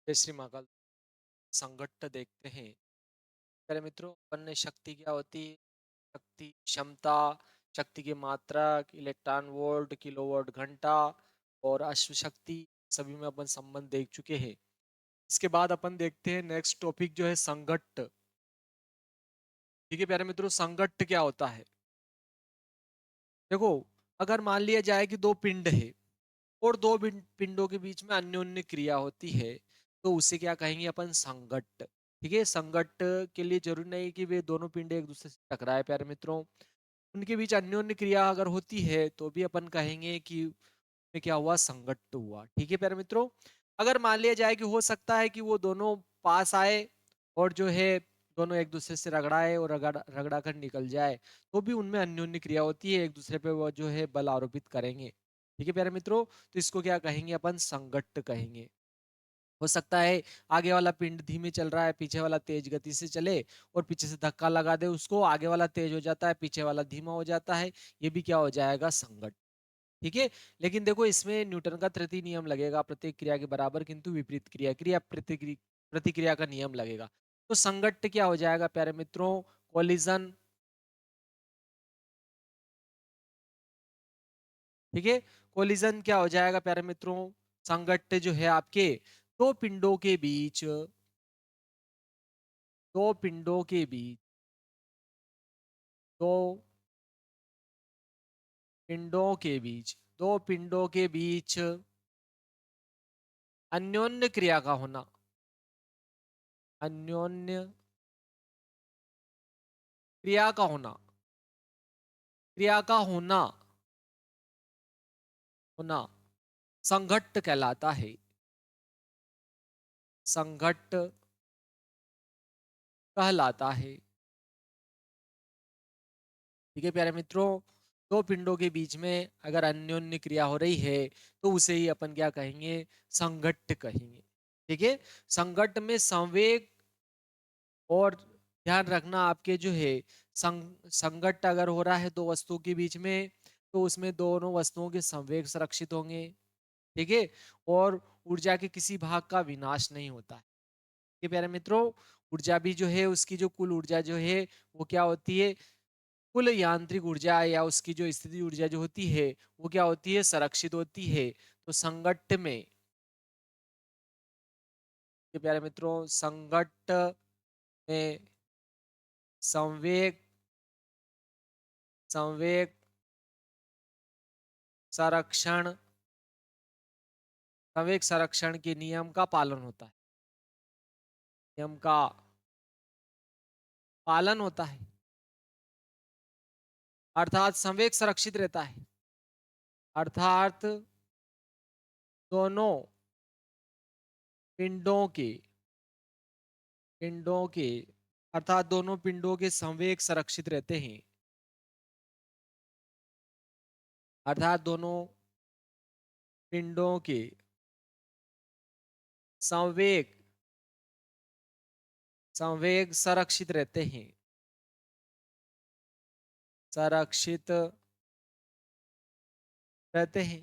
जय श्री महाकाल। संघट्ट देखते हैं। प्यारे मित्रों, अपन ने शक्ति क्या होती है? शक्ति क्षमता, शक्ति की मात्रा, इलेक्ट्रॉन वोल्ट, किलोवाट घंटा और अश्व शक्ति, सभी में अपन संबंध देख चुके हैं। इसके बाद अपन देखते हैं नेक्स्ट टॉपिक जो है संघट्ट। ठीक है प्यारे मित्रों, संघट्ट क्या होता है? देखो, अगर मान लिया जाए कि दो पिंड है और दो पिंडों के बीच में अन्योन्य क्रिया होती है, तो उसे क्या कहेंगे अपन? संघट्ट। ठीक है, संघट्ट के लिए जरूरी नहीं कि वे दोनों पिंड एक दूसरे से टकराए प्यारे मित्रों। उनके बीच अन्योन्य क्रिया अगर होती है तो भी अपन कहेंगे कि में क्या हुआ? संघट्ट हुआ। ठीक है प्यारे मित्रों, अगर मान लिया जाए कि हो सकता है कि वो दोनों पास आए और जो है दोनों एक दूसरे से रगड़ाए और रगड़ा रगड़ा कर निकल जाए, तो भी उनमें अन्योन्य क्रिया होती है, एक दूसरे पे वो जो है बल आरोपित करेंगे। ठीक है प्यारे मित्रों, तो इसको क्या कहेंगे अपन? संघट्ट कहेंगे। हो सकता है आगे वाला पिंड धीमे चल रहा है, पीछे वाला तेज गति से चले और पीछे से धक्का लगा दे उसको, आगे वाला तेज हो जाता है, पीछे वाला धीमा हो जाता है। ये भी क्या हो जाएगा? संघट्ट। ठीक है, लेकिन देखो इसमें न्यूटन का तृतीय नियम लगेगा, प्रत्येक क्रिया के बराबर किंतु विपरीत क्रिया, क्रिया प्रतिक्रिया प्रतिक्रिया का नियम लगेगा। तो संघट्ट क्या हो जाएगा प्यारे मित्रों? कोलिजन। ठीक है, कोलिजन क्या हो जाएगा प्यारे मित्रों? संघट्ट जो है आपके दो पिंडों के बीच, दो पिंडों के बीच, दो पिंडों के बीच, दो पिंडों के बीच अन्योन्य क्रिया का होना, अन्योन्य क्रिया का होना, क्रिया का होना, होना संघट्ट कहलाता है। संघट्ट कहलाता है। ठीक है प्यारे मित्रों, दो पिंडों के बीच में अगर अन्योन्य क्रिया हो रही है तो उसे ही अपन क्या कहेंगे? संघट्ट कहेंगे। ठीक है, संघट्ट में संवेग और ध्यान रखना आपके जो है संघट्ट अगर हो रहा है दो वस्तुओं के बीच में, तो उसमें दोनों वस्तुओं के संवेग संरक्षित होंगे। ठीक है, और ऊर्जा के किसी भाग का विनाश नहीं होता है। ये प्यारे मित्रों, ऊर्जा भी जो है उसकी जो कुल ऊर्जा जो है वो क्या होती है? कुल यांत्रिक ऊर्जा या उसकी जो स्थिति ऊर्जा जो होती है वो क्या होती है? संरक्षित होती है। तो संघट्ट में, ये प्यारे मित्रों, संघट्ट में संवेग संवेग संरक्षण संवेग संरक्षण के नियम का पालन होता है। नियम का पालन होता है, अर्थात संवेग संरक्षित रहता है। अर्थात दोनों पिंडों के पिंडों के अर्थात दोनों पिंडों के संवेग संरक्षित रहते हैं। अर्थात दोनों पिंडों के संवेग संवेग संरक्षित रहते हैं। संरक्षित रहते हैं।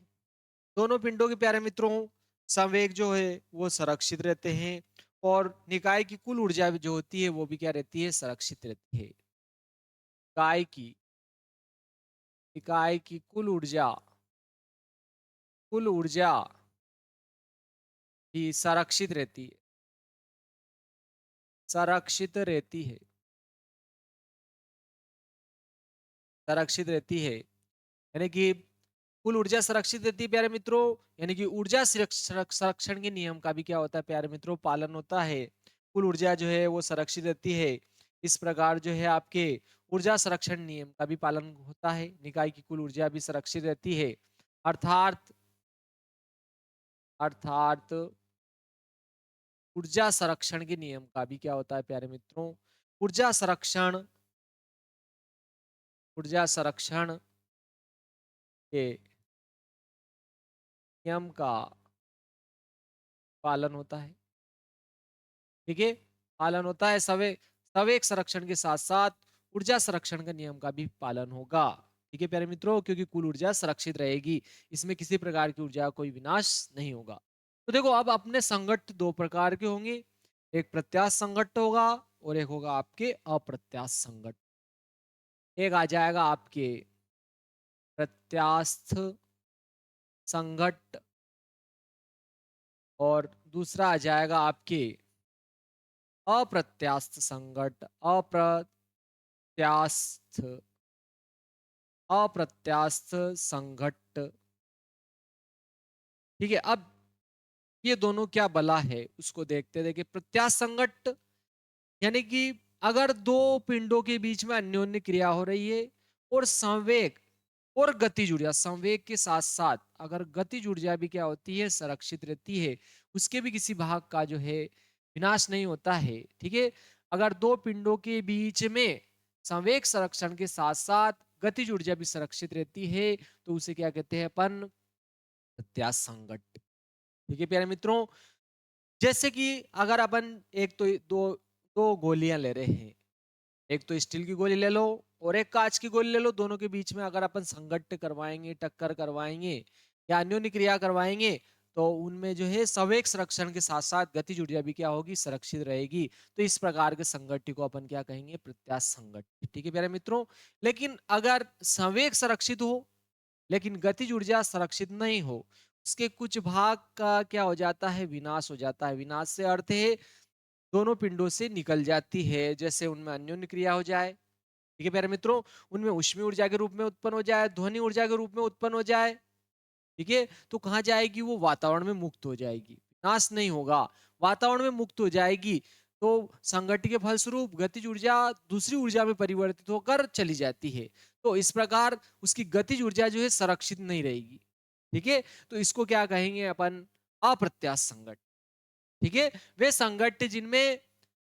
दोनों पिंडों के प्यारे मित्रों संवेग जो है वो संरक्षित रहते हैं, और निकाय की कुल ऊर्जा जो होती है वो भी क्या रहती है? संरक्षित रहती है। निकाय की निकाय की कुल ऊर्जा भी संरक्षित रहती है। संरक्षित रहती है। संरक्षित रहती है, यानी कि कुल ऊर्जा संरक्षित रहती है प्यारे मित्रों, यानी कि ऊर्जा संरक्षण के नियम का भी क्या होता है प्यारे मित्रों? पालन होता है। कुल ऊर्जा जो है वो संरक्षित रहती है। इस प्रकार जो है आपके ऊर्जा संरक्षण नियम का भी पालन होता है, निकाय की कुल ऊर्जा भी संरक्षित रहती है। अर्थात अर्थात ऊर्जा संरक्षण के नियम का भी क्या होता है प्यारे मित्रों? ऊर्जा संरक्षण ऊर्जा संरक्षण के नियम का पालन होता है। ठीक है, पालन होता है। सवेग संरक्षण के साथ साथ ऊर्जा संरक्षण का नियम का भी पालन होगा। ठीक है प्यारे मित्रों, क्योंकि कुल ऊर्जा सुरक्षित रहेगी, इसमें किसी प्रकार की ऊर्जा का कोई विनाश नहीं होगा। तो देखो अब अपने संघट्ट दो प्रकार के होंगे, एक प्रत्यास्थ संघट्ट होगा और एक होगा आपके अप्रत्यास्थ संघट्ट। एक आ जाएगा आपके प्रत्यास्थ संघट्ट और दूसरा आ जाएगा आपके अप्रत्यास्थ संघट्ट। अप्रत्यास्थ अप्रत्यास्थ संघट्ट। ठीक है, अब ये दोनों क्या बला है उसको देखते देखिए। प्रत्यास्थ संघट्ट यानी कि अगर दो पिंडों के बीच में अन्योन्य क्रिया हो रही है और संवेग और गतिज ऊर्जा, संवेग के साथ साथ अगर गतिज ऊर्जा भी क्या होती है, संरक्षित रहती है, उसके भी किसी भाग का जो है विनाश नहीं होता है। ठीक है, अगर दो पिंडों के बीच में संवेग संरक्षण के साथ साथ गतिज ऊर्जा भी संरक्षित रहती है तो उसे क्या कहते हैं अपन, प्रत्यास्थ संघट्ट। ठीक है प्यारे मित्रों, जैसे कि अगर अपन एक तो दो दो गोलियां ले रहे हैं, एक तो स्टील की गोली ले लो और एक कांच की गोली ले लो, दोनों के बीच में अगर अपन संघट्ट करवाएंगे, टक्कर करवाएंगे या अन्योन्य क्रिया करवाएंगे तो उनमें जो है संवेग संरक्षण के साथ साथ गतिज ऊर्जा भी क्या होगी, संरक्षित रहेगी। तो इस प्रकार के संघट्ट को अपन क्या कहेंगे, प्रत्यास्थ संघट्ट। ठीक है प्यारे मित्रों, लेकिन अगर संवेग संरक्षित हो लेकिन गतिज ऊर्जा संरक्षित नहीं हो, उसके कुछ भाग का क्या हो जाता है, विनाश हो जाता है। विनाश से अर्थ है दोनों पिंडों से निकल जाती है, जैसे उनमें अन्योन्य क्रिया हो जाए। ठीक है प्यारे मित्रों, उनमें ऊष्मीय ऊर्जा के रूप में उत्पन्न हो जाए, ध्वनि ऊर्जा के रूप में उत्पन्न हो जाए। ठीक है, तो कहाँ जाएगी वो, वातावरण में मुक्त हो जाएगी, नाश नहीं होगा, वातावरण में मुक्त हो जाएगी। तो संगठन के फलस्वरूप गतिज ऊर्जा दूसरी ऊर्जा में परिवर्तित होकर चली जाती है। तो इस प्रकार उसकी गतिज ऊर्जा जो है संरक्षित नहीं रहेगी। ठीक है, तो इसको क्या कहेंगे अपन, अप्रत्यास्थ संगठन। ठीक है, वे संगठन जिनमें,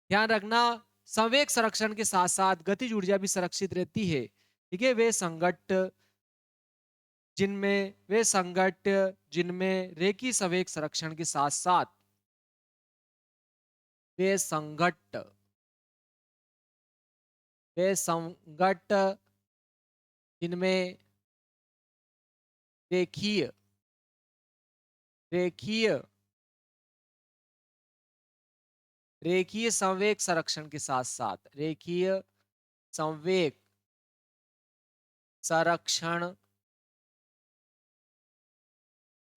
ध्यान रखना, संवेग संरक्षण के साथ साथ गतिज ऊर्जा भी संरक्षित रहती है। ठीक है, वे संगठ जिनमें रेखी संवेग संरक्षण के साथ साथ वे संगठ वे संगठ जिनमें रेखीय रेखीय रेखीय संवेग संरक्षण के साथ साथ रेखीय संवेग संरक्षण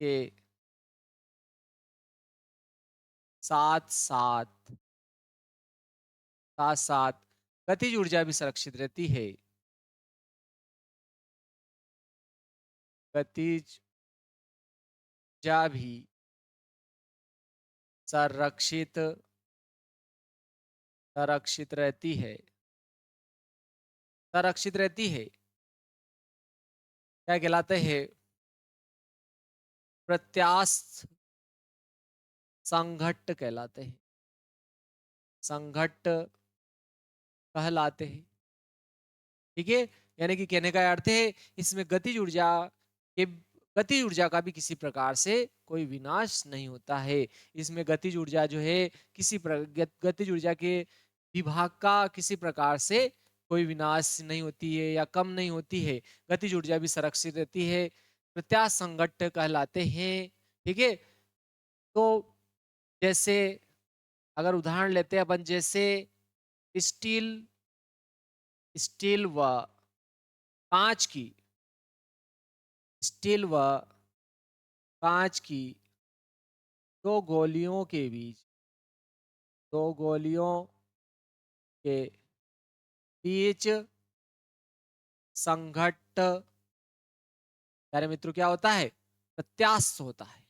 के साथ साथ साथ साथ गतिज ऊर्जा भी संरक्षित रहती है। गतिज ऊर्जा भी संरक्षित संरक्षित रहती है संरक्षित रहती है। क्या कहलाते हैं, प्रत्यास्थ संघट्ट कहलाते हैं, संघट्ट कहलाते हैं। ठीक है, यानी कि कहने का अर्थ है इसमें के गतिज ऊर्जा का भी किसी प्रकार से कोई विनाश नहीं होता है। इसमें गतिज ऊर्जा जो है गतिज ऊर्जा के विभाग का किसी प्रकार से कोई विनाश नहीं होती है या कम नहीं होती है, गतिज ऊर्जा भी संरक्षित रहती है, प्रत्यास्थ संघट्ट कहलाते हैं। ठीक है, तो जैसे अगर उदाहरण लेते हैं अपन, जैसे स्टील स्टील व कांच की स्टील व कांच की दो गोलियों के बीच दो गोलियों के बीच संघट्ट, प्यारे मित्रों क्या होता है, प्रत्यास्थ होता है,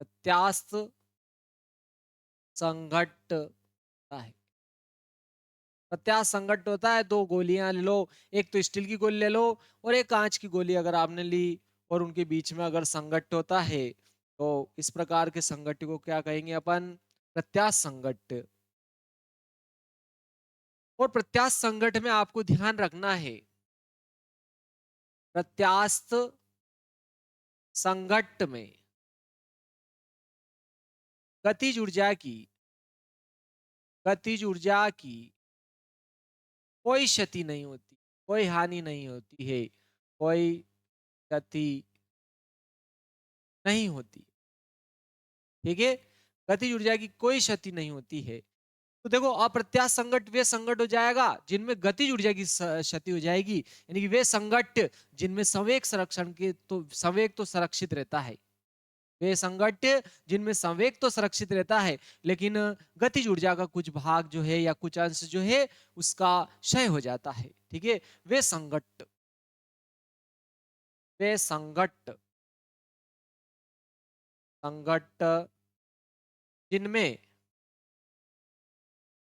प्रत्यास्थ संघट्ट होता है। प्रत्यास्थ संघट्ट होता है, दो गोलियां ले लो, एक तो स्टील की गोली ले लो और एक कांच की गोली अगर आपने ली और उनके बीच में अगर संघट्ट होता है तो इस प्रकार के संघट्ट को क्या कहेंगे अपन, प्रत्यास्थ संघट्ट। और प्रत्यास्थ संघट्ट में आपको ध्यान रखना है, प्रत्यास्थ संघट्ट में गतिज ऊर्जा की गतिज ऊर्जा की कोई क्षति नहीं होती, कोई हानि नहीं होती है, कोई क्षति नहीं होती। ठीक है, गतिज ऊर्जा की कोई क्षति नहीं होती है। तो देखो अप्रत्याश संकट वे संकट हो जाएगा जिनमें गतिज ऊर्जा की क्षति हो जाएगी, यानी कि वे संकट जिनमें संवेग संरक्षण के तो संवेग तो संरक्षित रहता है, वे संकट जिनमें संवेग तो सुरक्षित रहता है लेकिन गतिज ऊर्जा का कुछ भाग जो है या कुछ अंश जो है उसका क्षय हो जाता है। ठीक है, वे संकट वे संकट संकट जिनमें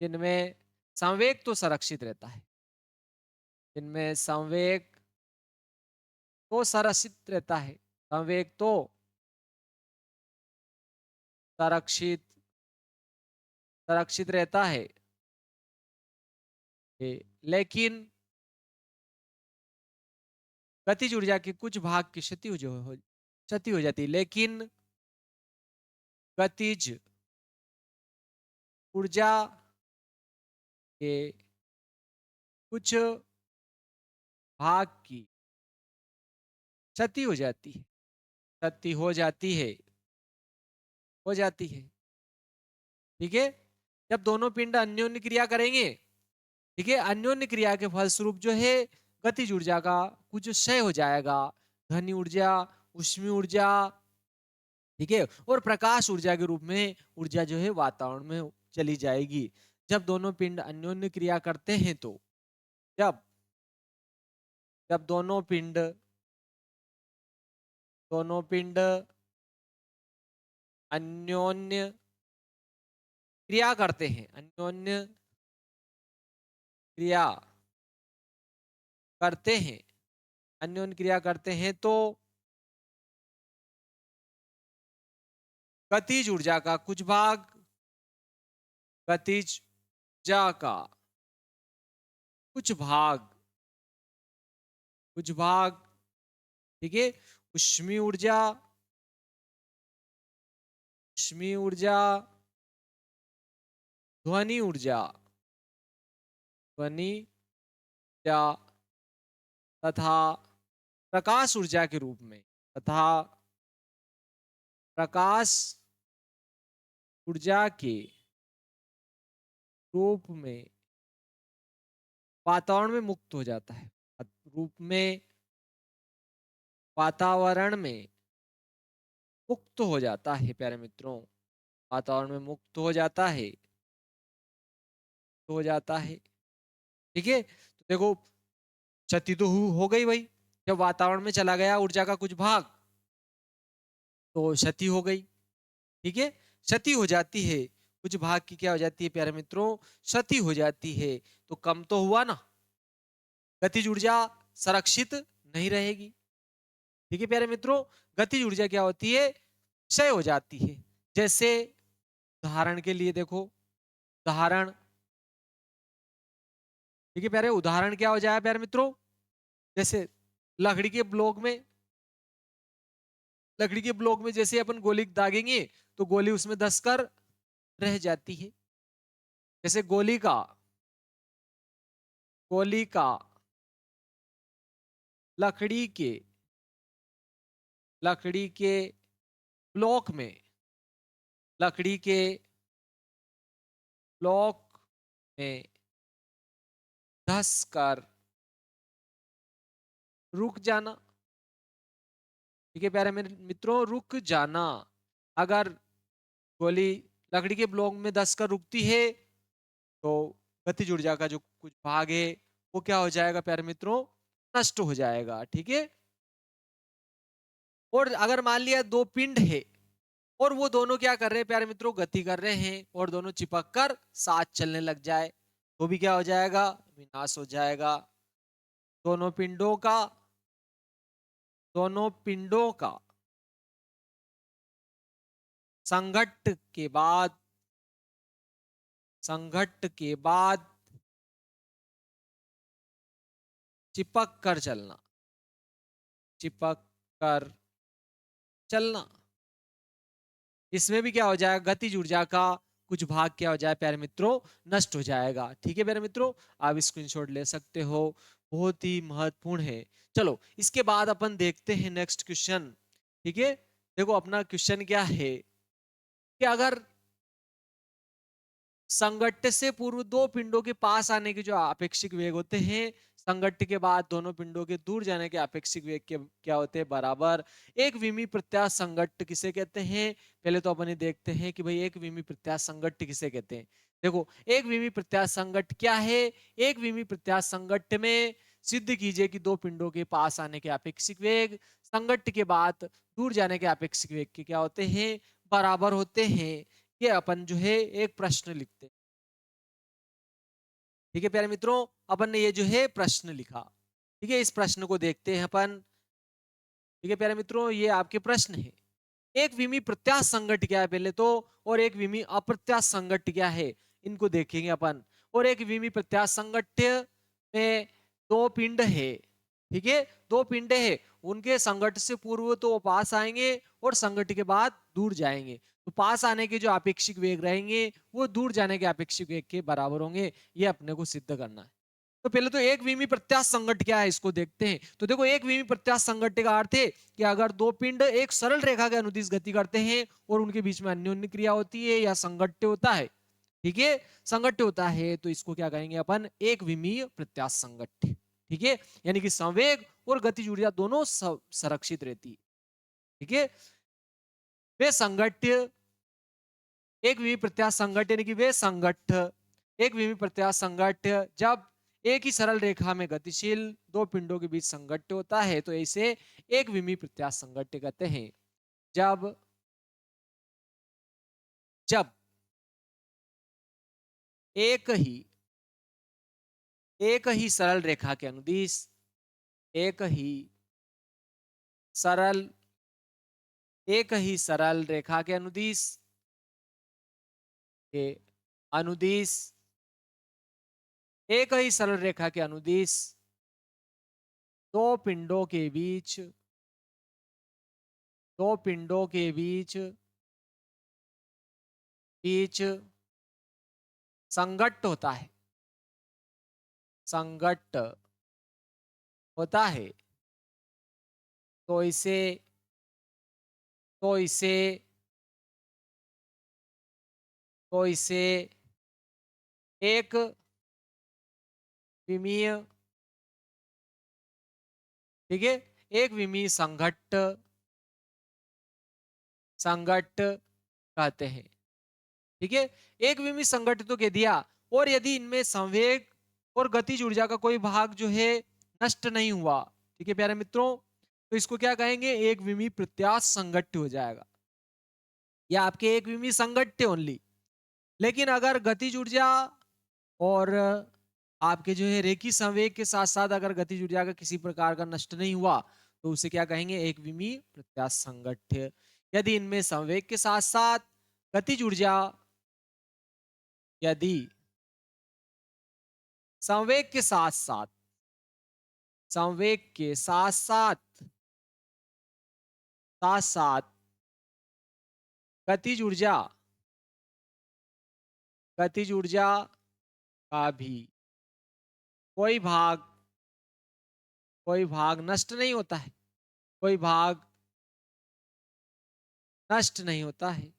जिनमें संवेग तो संरक्षित रहता है, जिनमें संवेग तो संरक्षित रहता है, संवेग तो संरक्षित संरक्षित रहता है, लेकिन गतिज ऊर्जा के कुछ भाग की क्षति हो जाती है, लेकिन गतिज ऊर्जा के कुछ भाग की क्षति हो जाती है, क्षति हो जाती है। ठीक है, जब दोनों पिंड अन्योन्य क्रिया करेंगे, ठीक है, अन्योन्य क्रिया के फलस्वरूप जो है गतिज ऊर्जा का कुछ क्षय हो जाएगा, ध्वनि ऊर्जा, उष्मी ऊर्जा, ठीक है, और प्रकाश ऊर्जा के रूप में ऊर्जा जो है वातावरण में चली जाएगी। जब दोनों पिंड अन्योन्य क्रिया करते हैं तो जब जब दोनों पिंड अन्योन्य क्रिया करते हैं, अन्योन्य क्रिया करते हैं, अन्योन्य क्रिया करते हैं तो गतिज ऊर्जा का कुछ भाग गतिज ऊर्जा का कुछ भाग कुछ भाग ठीक है, उष्मी ऊर्जा उष्मी ऊर्जा, ध्वनि ऊर्जा, ध्वनि ऊर्जा तथा प्रकाश ऊर्जा के रूप में तथा प्रकाश ऊर्जा के रूप में वातावरण में मुक्त हो जाता है, रूप में वातावरण में मुक्त हो जाता है प्यारे मित्रों, वातावरण में मुक्त हो जाता है, हो जाता है। ठीक है, तो देखो क्षति तो हो गई भाई, जब वातावरण में चला गया ऊर्जा का कुछ भाग तो क्षति हो गई। ठीक है, क्षति हो जाती है, कुछ भाग की क्या हो जाती है प्यारे मित्रों, क्षति हो जाती है, तो कम तो हुआ ना, गतिज ऊर्जा संरक्षित नहीं रहेगी। ठीक है प्यारे मित्रों, गतिज ऊर्जा क्या होती है, क्षय हो जाती है। जैसे उदाहरण के लिए देखो, उदाहरण, ठीक है प्यारे, उदाहरण क्या हो जाए प्यारे मित्रों, जैसे लकड़ी के ब्लॉक में लकड़ी के ब्लॉक में जैसे अपन गोली दागेंगे तो गोली उसमें धस कर रह जाती है। जैसे गोली का लकड़ी के लकड़ी के ब्लॉक में लकड़ी के ब्लॉक में धस कर रुक जाना। ठीक है प्यारे मेरे मित्रों, रुक जाना, अगर गोली लकड़ी के ब्लॉक में धस कर रुकती है तो गतिज ऊर्जा का जो कुछ भाग है वो क्या हो जाएगा प्यारे मित्रों, नष्ट हो जाएगा। ठीक है, और अगर मान लिया दो पिंड है और वो दोनों क्या कर रहे हैं प्यारे मित्रों, गति कर रहे हैं और दोनों चिपक कर साथ चलने लग जाए तो भी क्या हो जाएगा, विनाश हो जाएगा। दोनों पिंडों का दोनों पिंडों का संघट्ट के बाद संघट्ट के बाद चिपक कर चलना, चिपक कर चलना, इसमें भी क्या हो जाएगा, गतिज ऊर्जा का कुछ भाग क्या हो जाए प्यारे मित्रों, नष्ट हो जाएगा। ठीक है प्यारे मित्रों, आप स्क्रीनशॉट ले सकते हो, बहुत ही महत्वपूर्ण है। चलो इसके बाद अपन देखते हैं नेक्स्ट क्वेश्चन। ठीक है, देखो अपना क्वेश्चन क्या है, कि अगर संघट्ट से पूर्व दो पिंडों के पास आने के जो आपेक्षिक वेग होते हैं, संघट्ट के बाद दोनों पिंडों के दूर जाने के आपेक्षिक वेग के क्या होते हैं, बराबर। एक विमी प्रत्यास्थ संघट्ट किसे कहते हैं? पहले तो अपन ये देखते हैं कि भाई एक विमी प्रत्यास्थ संघट्ट किसे कहते हैं। देखो, एक विमी प्रत्यास्थ संघट्ट क्या है? एक विमी प्रत्यास्थ संघट्ट में सिद्ध कीजिए कि दो पिंडों के पास आने के आपेक्षिक वेग संघट्ट के बाद दूर जाने के आपेक्षिक वेग के क्या होते हैं, बराबर होते हैं। ये अपन जो है एक प्रश्न लिखते हैं। ठीक है प्यारे मित्रों, अपन ने ये जो है प्रश्न लिखा। ठीक है, इस प्रश्न को देखते हैं अपन। ठीक है प्यारे मित्रों, ये आपके प्रश्न है। एक विमी प्रत्यास्थ संघट्ट क्या है पहले तो, और एक विमी अप्रत्यास्थ संघट्ट क्या है, इनको देखेंगे अपन। और एक विमी प्रत्यास्थ संघट्ट में दो पिंड है। ठीक है, दो पिंड है, उनके संघट्ट से पूर्व तो वो पास आएंगे और संघट्ट के बाद दूर जाएंगे। तो पास आने के जो आपेक्षिक वेग रहेंगे वो दूर जाने के आपेक्षिक वेग के बराबर होंगे। ये अपने को सिद्ध करना है। तो पहले तो एक विमी प्रत्यास्थ संघट्ट क्या है इसको देखते हैं। तो देखो, एक विमी प्रत्यास्थ संघट्ट का अर्थ है कि अगर दो पिंड एक सरल रेखा के अनुदिश गति करते हैं और उनके बीच में अन्योन्य क्रिया होती है या संघट्ट होता है। ठीक है, संघट्ट होता है तो इसको क्या कहेंगे अपन, एक विमीय प्रत्यास्थ संघट्ट। ठीक है, यानी कि संवेग और गतिज ऊर्जा दोनों संरक्षित रहती है। ठीक है, वे संघट्ट, एक विमी प्रत्यास्थ संघट्ट यानी कि वे संघट्ट, एक विमी प्रत्यास्थ संघट्ट जब एक ही सरल रेखा में गतिशील दो पिंडों के बीच संघट्ट होता है तो इसे एक विमी प्रत्यास्थ संघट्ट कहते हैं। जब जब एक ही एक ही सरल रेखा के अनुदिश, एक ही सरल एक ही सरल रेखा के अनुदिश के अनुदिश एक ही सरल रेखा के अनुदिश दो पिंडों के बीच दो पिंडों के बीच बीच संघट्ट होता है, संघट्ट होता है तो इसे तो इसे तो इसे एक विमीय, ठीक है, एक विमीय संघट्ट संघट्ट कहते हैं। ठीक है, एक विमीय संघट्ट तो कह दिया। और यदि इनमें संवेग और गतिज ऊर्जा का कोई भाग जो है नष्ट नहीं हुआ, ठीक है प्यारे मित्रों, तो इसको क्या कहेंगे, एक विमीय प्रत्यास्थ संघट्ट हो जाएगा। या आपके एक विमीय संघट्ट ओनली। लेकिन अगर गतिज ऊर्जा और आपके जो है रेखी संवेग के साथ साथ अगर गतिज ऊर्जा का किसी प्रकार का नष्ट नहीं हुआ तो उसे क्या कहेंगे, एक विमीय प्रत्यास्थ संघट्ट। यदि इनमें संवेग के साथ साथ गतिज ऊर्जा, यदि संवेग के साथ साथ संवेग के साथ साथ साथ साथ गतिज ऊर्जा गतिज ऊर्जा का भी कोई भाग नष्ट नहीं होता है, कोई भाग नष्ट नहीं होता है,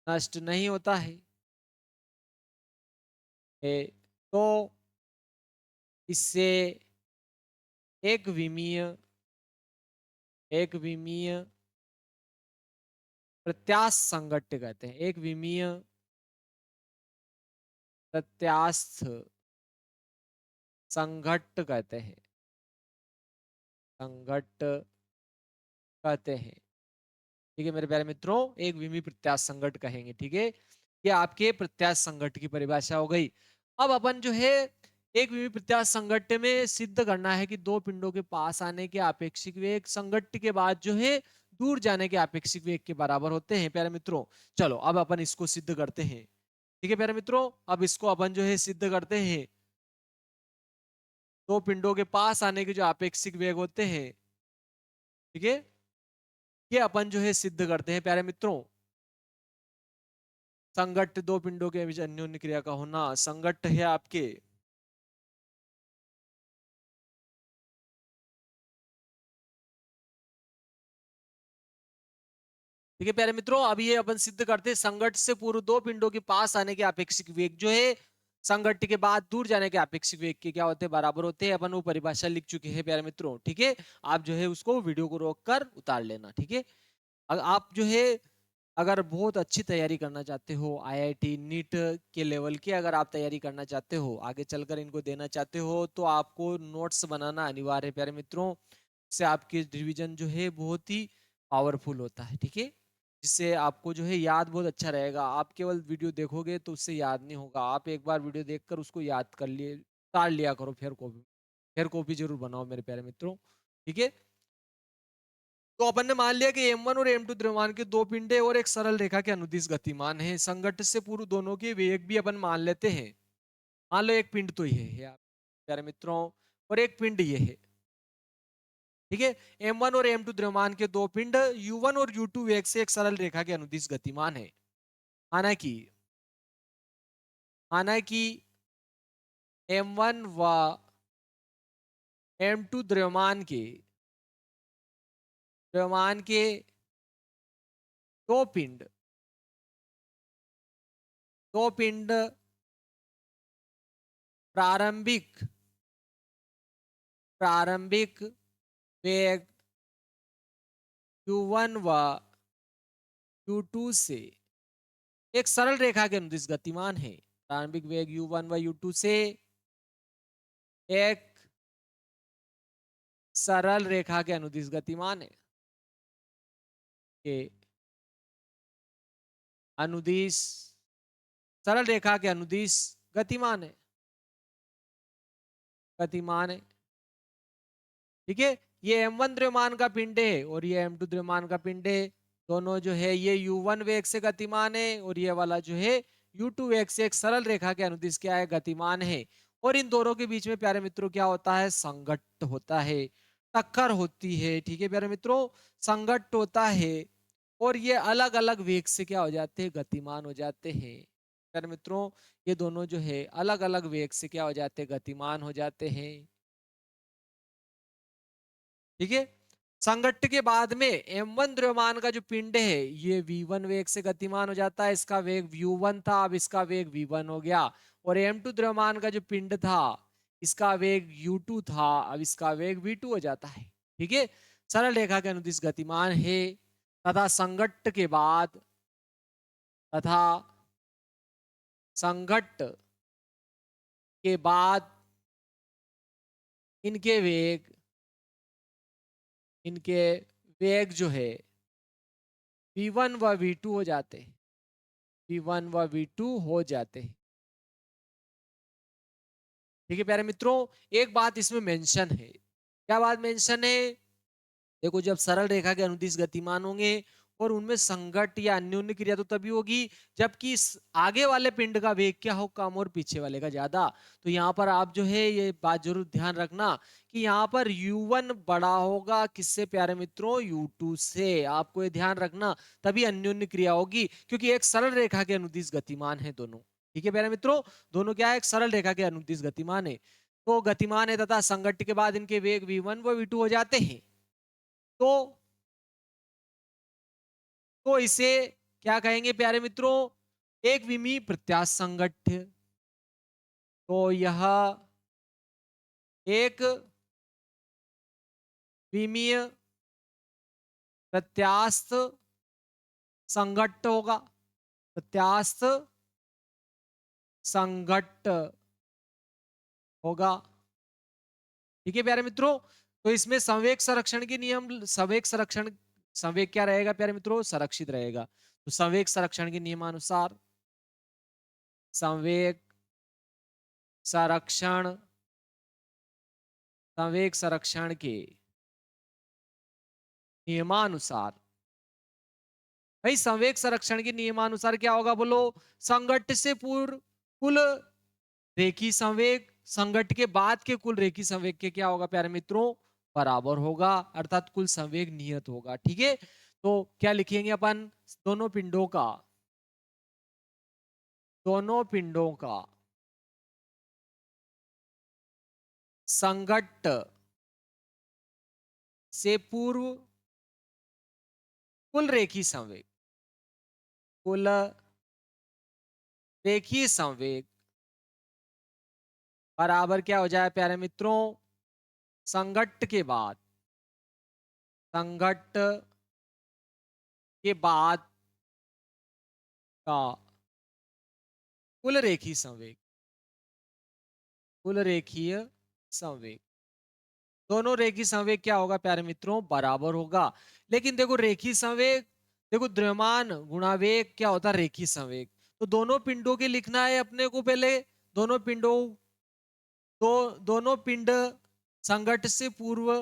नष्ट नहीं होता है, तो इससे एक विमीय एक विमीय प्रत्यास्थ संघट्ट कहते हैं, एक विमीय प्रत्यास्थ संघट्ट कहते हैं, संघट्ट कहते हैं। ठीक है मेरे प्यारे मित्रों, एक विमीय प्रत्यास्थ संघट्ट कहेंगे। ठीक है, ये आपके प्रत्यास्थ संघट्ट की परिभाषा हो गई। अब अपन जो है एक विमीय प्रत्यास्थ संघट्ट में सिद्ध करना है कि दो पिंडों के पास आने के आपेक्षिक वेग संघट्ट के बाद जो है दूर जाने के आपेक्षिक वेग के बराबर होते हैं प्यारे मित्रों। चलो अब अपन इसको सिद्ध करते हैं। ठीक है प्यारे मित्रों, अब इसको अपन जो है सिद्ध करते हैं। दो पिंडों के पास आने के जो आपेक्षिक वेग होते हैं, ठीक है, ये अपन जो है सिद्ध करते हैं प्यारे मित्रों। संघट्ट दो पिंडों के बीच अन्योन्य क्रिया का होना, संघट्ट है आपके ठीक है प्यारे मित्रों, अब ये अपन सिद्ध करते हैं संघट्ट से पूर्व दो पिंडों के पास आने के अपेक्षिक वेग जो है संघट्ट के बाद दूर जाने के अपेक्षिक वेग के क्या होते हैं, बराबर होते हैं। अपन वो परिभाषा लिख चुके हैं प्यारे मित्रों। ठीक है, आप जो है उसको वीडियो को रोक कर उतार लेना। ठीक है, आप जो है अगर बहुत अच्छी तैयारी करना चाहते हो, आईआईटी नीट के लेवल की अगर आप तैयारी करना चाहते हो, आगे चलकर इनको देना चाहते हो, तो आपको नोट्स बनाना अनिवार्य है प्यारे मित्रों। से आपकी रिवीजन जो है बहुत ही पावरफुल होता है। ठीक है, जिससे आपको जो है याद बहुत अच्छा रहेगा। आप केवल वीडियो देखोगे तो उससे याद नहीं होगा। आप एक बार वीडियो देखकर उसको याद कर लिए, उतार लिया करो। फिर कॉपी जरूर बनाओ मेरे प्यारे मित्रों। ठीक है, तो अपन ने मान लिया कि m1 और m2 द्रव्यमान के दो पिंड है और एक सरल रेखा के अनुदिश गतिमान है। संघट्ट से पूर्व दोनों के वेग भी अपन मान लेते हैं। मान लो एक पिंड तो ये है यार प्यारे मित्रों, और एक पिंड ये है। ठीक है, m1 और m2 द्रव्यमान के दो पिंड u1 और u2 वेग से एक सरल रेखा के अनुदिश गतिमान है। माना कि m1 व m2 द्रव्यमान के दो पिंड प्रारंभिक प्रारंभिक वेग u1 व u2 से एक सरल रेखा के अनुदिश गतिमान है। प्रारंभिक वेग u1 व u2 से एक सरल रेखा के अनुदिश गतिमान है। के अनुदिश सरल रेखा के अनुदिश गतिमान है। ठीक है, ये m1 द्रव्यमान का पिंड है और ये m2 द्रव्यमान का पिंड है। दोनों जो है ये u1 वेग से गतिमान है और ये वाला जो है u2 वेग से एक सरल रेखा के अनुदिश क्या है, गतिमान है। और इन दोनों के बीच में प्यारे मित्रों क्या होता है, संघट्ट होता है, टक्कर होती है। ठीक है प्यारे मित्रों, संघट्ट होता है और ये अलग अलग वेग से क्या हो जाते हैं, गतिमान हो जाते हैं। प्यारे मित्रों, ये दोनों जो है अलग अलग वेग से क्या हो जाते हैं, गतिमान हो जाते हैं। ठीक है, संघट्ट के बाद में m1 द्रव्यमान का जो पिंड है ये v1 वेग से गतिमान हो जाता है। इसका वेग v1 था, अब इसका वेग v1 हो गया। और m2 द्रव्यमान का जो पिंड था इसका वेग u2 था, अब इसका वेग v2 हो जाता है। ठीक है, सरल रेखा के अनुदिश गतिमान है तथा तथा संघट्ट के बाद इनके वेग इनके वेग जो है v1 व v2 हो जाते हैं। v1 व v2 हो जाते हैं। ठीक है प्यारे मित्रों, एक बात इसमें मेंशन है। क्या बात मेंशन है, देखो जब सरल रेखा के अनुदिश गतिमान होंगे और उनमें संघट्ट या अन्योन्य क्रिया तो तभी होगी जबकि आगे वाले पिंड का वेग क्या हो, कम और पीछे वाले का ज्यादा। तो यहाँ पर आप जो है ये बात जरूर ध्यान रखना कि यहाँ पर u1 बड़ा होगा किससे प्यारे मित्रों, u2 से। आपको ये ध्यान रखना, तभी अन्योन्य क्रिया होगी क्योंकि एक सरल रेखा के अनुदिश गतिमान है दोनों। ठीक है प्यारे मित्रों, दोनों क्या है, एक सरल रेखा के अनुदिश गतिमान है। तो गतिमान है तथा संघट्ट के बाद इनके वेग v1 व v2 हो जाते हैं। तो इसे क्या कहेंगे प्यारे मित्रों, एक विमीय प्रत्यास्थ संघट्ट। तो यह एक विमीय प्रत्यास्थ संघट्ट होगा, प्रत्यास्थ संघट्ट होगा। ठीक है प्यारे मित्रों, तो इसमें संवेग संरक्षण के नियम, संवेग क्या रहेगा प्यारे मित्रों, संरक्षित रहेगा। तो संवेग संरक्षण के नियमानुसार संवेग संरक्षण संवेग संरक्षण के नियमानुसार, भाई संवेग संरक्षण के नियमानुसार क्या होगा बोलो, संघट्ट से पूर्व कुल रेखी संवेग संघट्ट के बाद के कुल रेखी संवेग के क्या होगा प्यारे मित्रों, बराबर होगा, अर्थात कुल संवेग नियत होगा। ठीक है, तो क्या लिखेंगे अपन, दोनों पिंडों का संघट्ट से पूर्व कुल रेखी संवेग, कुल रेखीय संवेग बराबर क्या हो जाए प्यारे मित्रों, संघट्ट के बाद, संघट्ट के बाद का कुल रेखीय संवेग, कुल रेखीय संवेग। दोनों रेखीय संवेग क्या होगा प्यारे मित्रों, बराबर होगा। लेकिन देखो रेखीय संवेग, देखो द्रव्यमान गुणा वेग क्या होता है, रेखीय संवेग। तो दोनों पिंडों के लिखना है अपने को पहले, दोनों पिंडों, दोनों पिंड संघट्ट से पूर्व,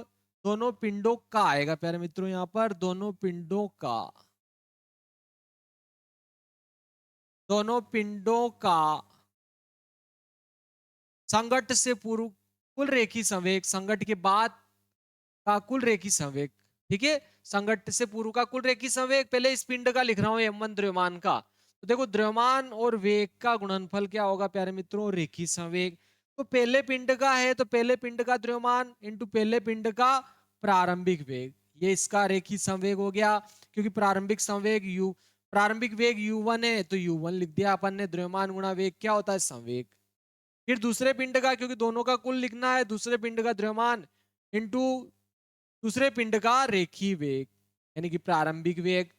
दोनों पिंडों का आएगा प्यारे मित्रों, यहां पर दोनों पिंडों का, दोनों पिंडों का संघट्ट से पूर्व कुल रेखीय संवेग, संघट्ट के बाद का कुल रेखीय संवेग। ठीक है, संघट्ट से पूर्व का कुल रेखीय संवेग, पहले इस पिंड का लिख रहा हूं m1 द्रव्यमान का। तो देखो द्रव्यमान और वेग का गुणनफल क्या होगा प्यारे मित्रों, रेखीय संवेग। तो पहले पिंड का है तो पहले पिंड का द्रव्यमान इंटू पहले पिंड का प्रारंभिक वेग, ये इसका रेखीय संवेग हो गया। क्योंकि प्रारंभिक संवेग u, प्रारंभिक वेग u1 है तो u1 लिख दिया अपन ने, द्रव्यमान गुणा वेग क्या होता है, संवेग। फिर दूसरे पिंड का, क्योंकि दोनों का कुल लिखना है, दूसरे पिंड का द्रव्यमान इंटू दूसरे पिंड का रेखीय वेग यानी कि प्रारंभिक वेग।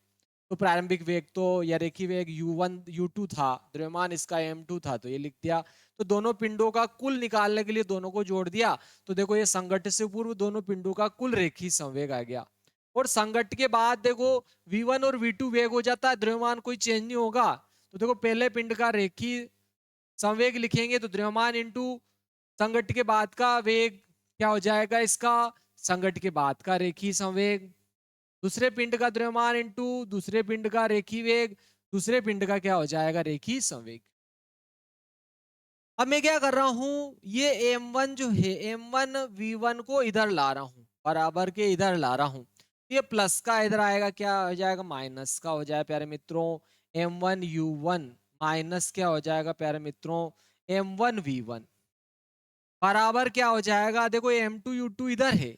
तो प्रारंभिक वेग तो या रेखीय वेग u1 u2 था, द्रव्यमान इसका m2 था, तो ये लिख दिया। तो दोनों पिंडों का कुल निकालने के लिए दोनों को जोड़ दिया, तो देखो ये संघट्ट से पूर्व दोनों पिंडों का कुल रेखीय संवेग आ गया। और संघट्ट के बाद देखो v1 और v2 वेग हो जाता है, द्रव्यमान कोई चेंज नहीं होगा। तो देखो पहले पिंड का रेखीय संवेग लिखेंगे तो द्रव्यमान इंटू संघट्ट के बाद का वेग क्या हो जाएगा, इसका संघट्ट के बाद का रेखीय संवेग। दूसरे पिंड का द्रव्यमान इंटू दूसरे पिंड का रेखीय वेग, दूसरे पिंड का क्या हो जाएगा, रेखीय संवेग। अब मैं क्या कर रहा हूं, ये m1 जो है, m1 v1 को इधर ला रहा हूं, बराबर के इधर ला रहा हूं। ये प्लस का इधर आएगा, क्या हो जाएगा, माइनस का हो जाए प्यारे मित्रों, m1 u1 माइनस क्या हो जाएगा प्यारे मित्रों, m1 v1 बराबर क्या हो जाएगा, देखो m2 u2 इधर है,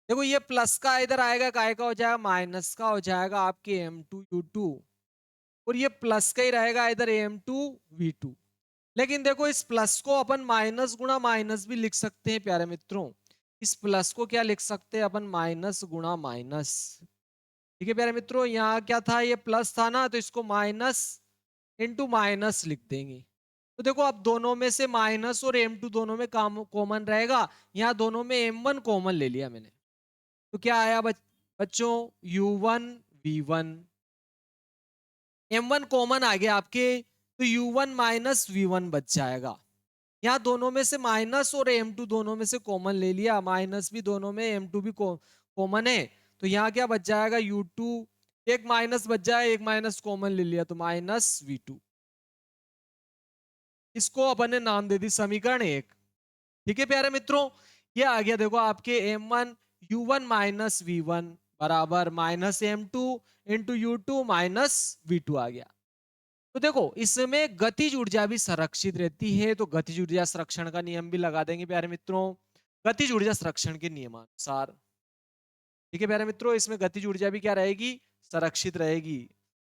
देखो ये प्लस का इधर आएगा, काय का हो जाएगा, माइनस का हो जाएगा आपके m2 u2, और ये प्लस का ही रहेगा इधर m2 v2। लेकिन देखो इस प्लस को अपन माइनस गुणा माइनस भी लिख सकते हैं प्यारे मित्रों, इस प्लस को क्या लिख सकते हैं अपन, माइनस गुणा माइनस। ठीक है प्यारे मित्रों, यहाँ क्या था, ये प्लस था ना, तो इसको माइनस इंटू माइनस लिख देंगे। तो देखो अब दोनों में से माइनस और m2 दोनों में कॉमन रहेगा, यहाँ दोनों में m1 कॉमन ले लिया मैंने। तो क्या आया बच्चों, u1 v1, m1 कॉमन आ गया आपके, तो u1 माइनस v1 बच जाएगा। यहाँ दोनों में से माइनस और m2 दोनों में से कॉमन ले लिया, माइनस भी दोनों में, m2 भी कॉमन है, तो यहाँ क्या बच जाएगा, u2, एक माइनस बच जाए, एक माइनस कॉमन ले लिया तो माइनस v2। इसको अपन ने नाम दे दी समीकरण 1। ठीक है प्यारे मित्रों, ये आ गया देखो आपके m1 u1 माइनस v1 बराबर minus m2 into u2 minus v2 आ गया। तो देखो इसमें गतिज ऊर्जा भी संरक्षित रहती है, तो गतिज ऊर्जा संरक्षण का नियम भी लगा देंगे प्यारे मित्रों, गतिज ऊर्जा संरक्षण के नियमानुसार। ठीक है प्यारे मित्रों, इसमें गतिज ऊर्जा भी क्या रहेगी, संरक्षित रहेगी।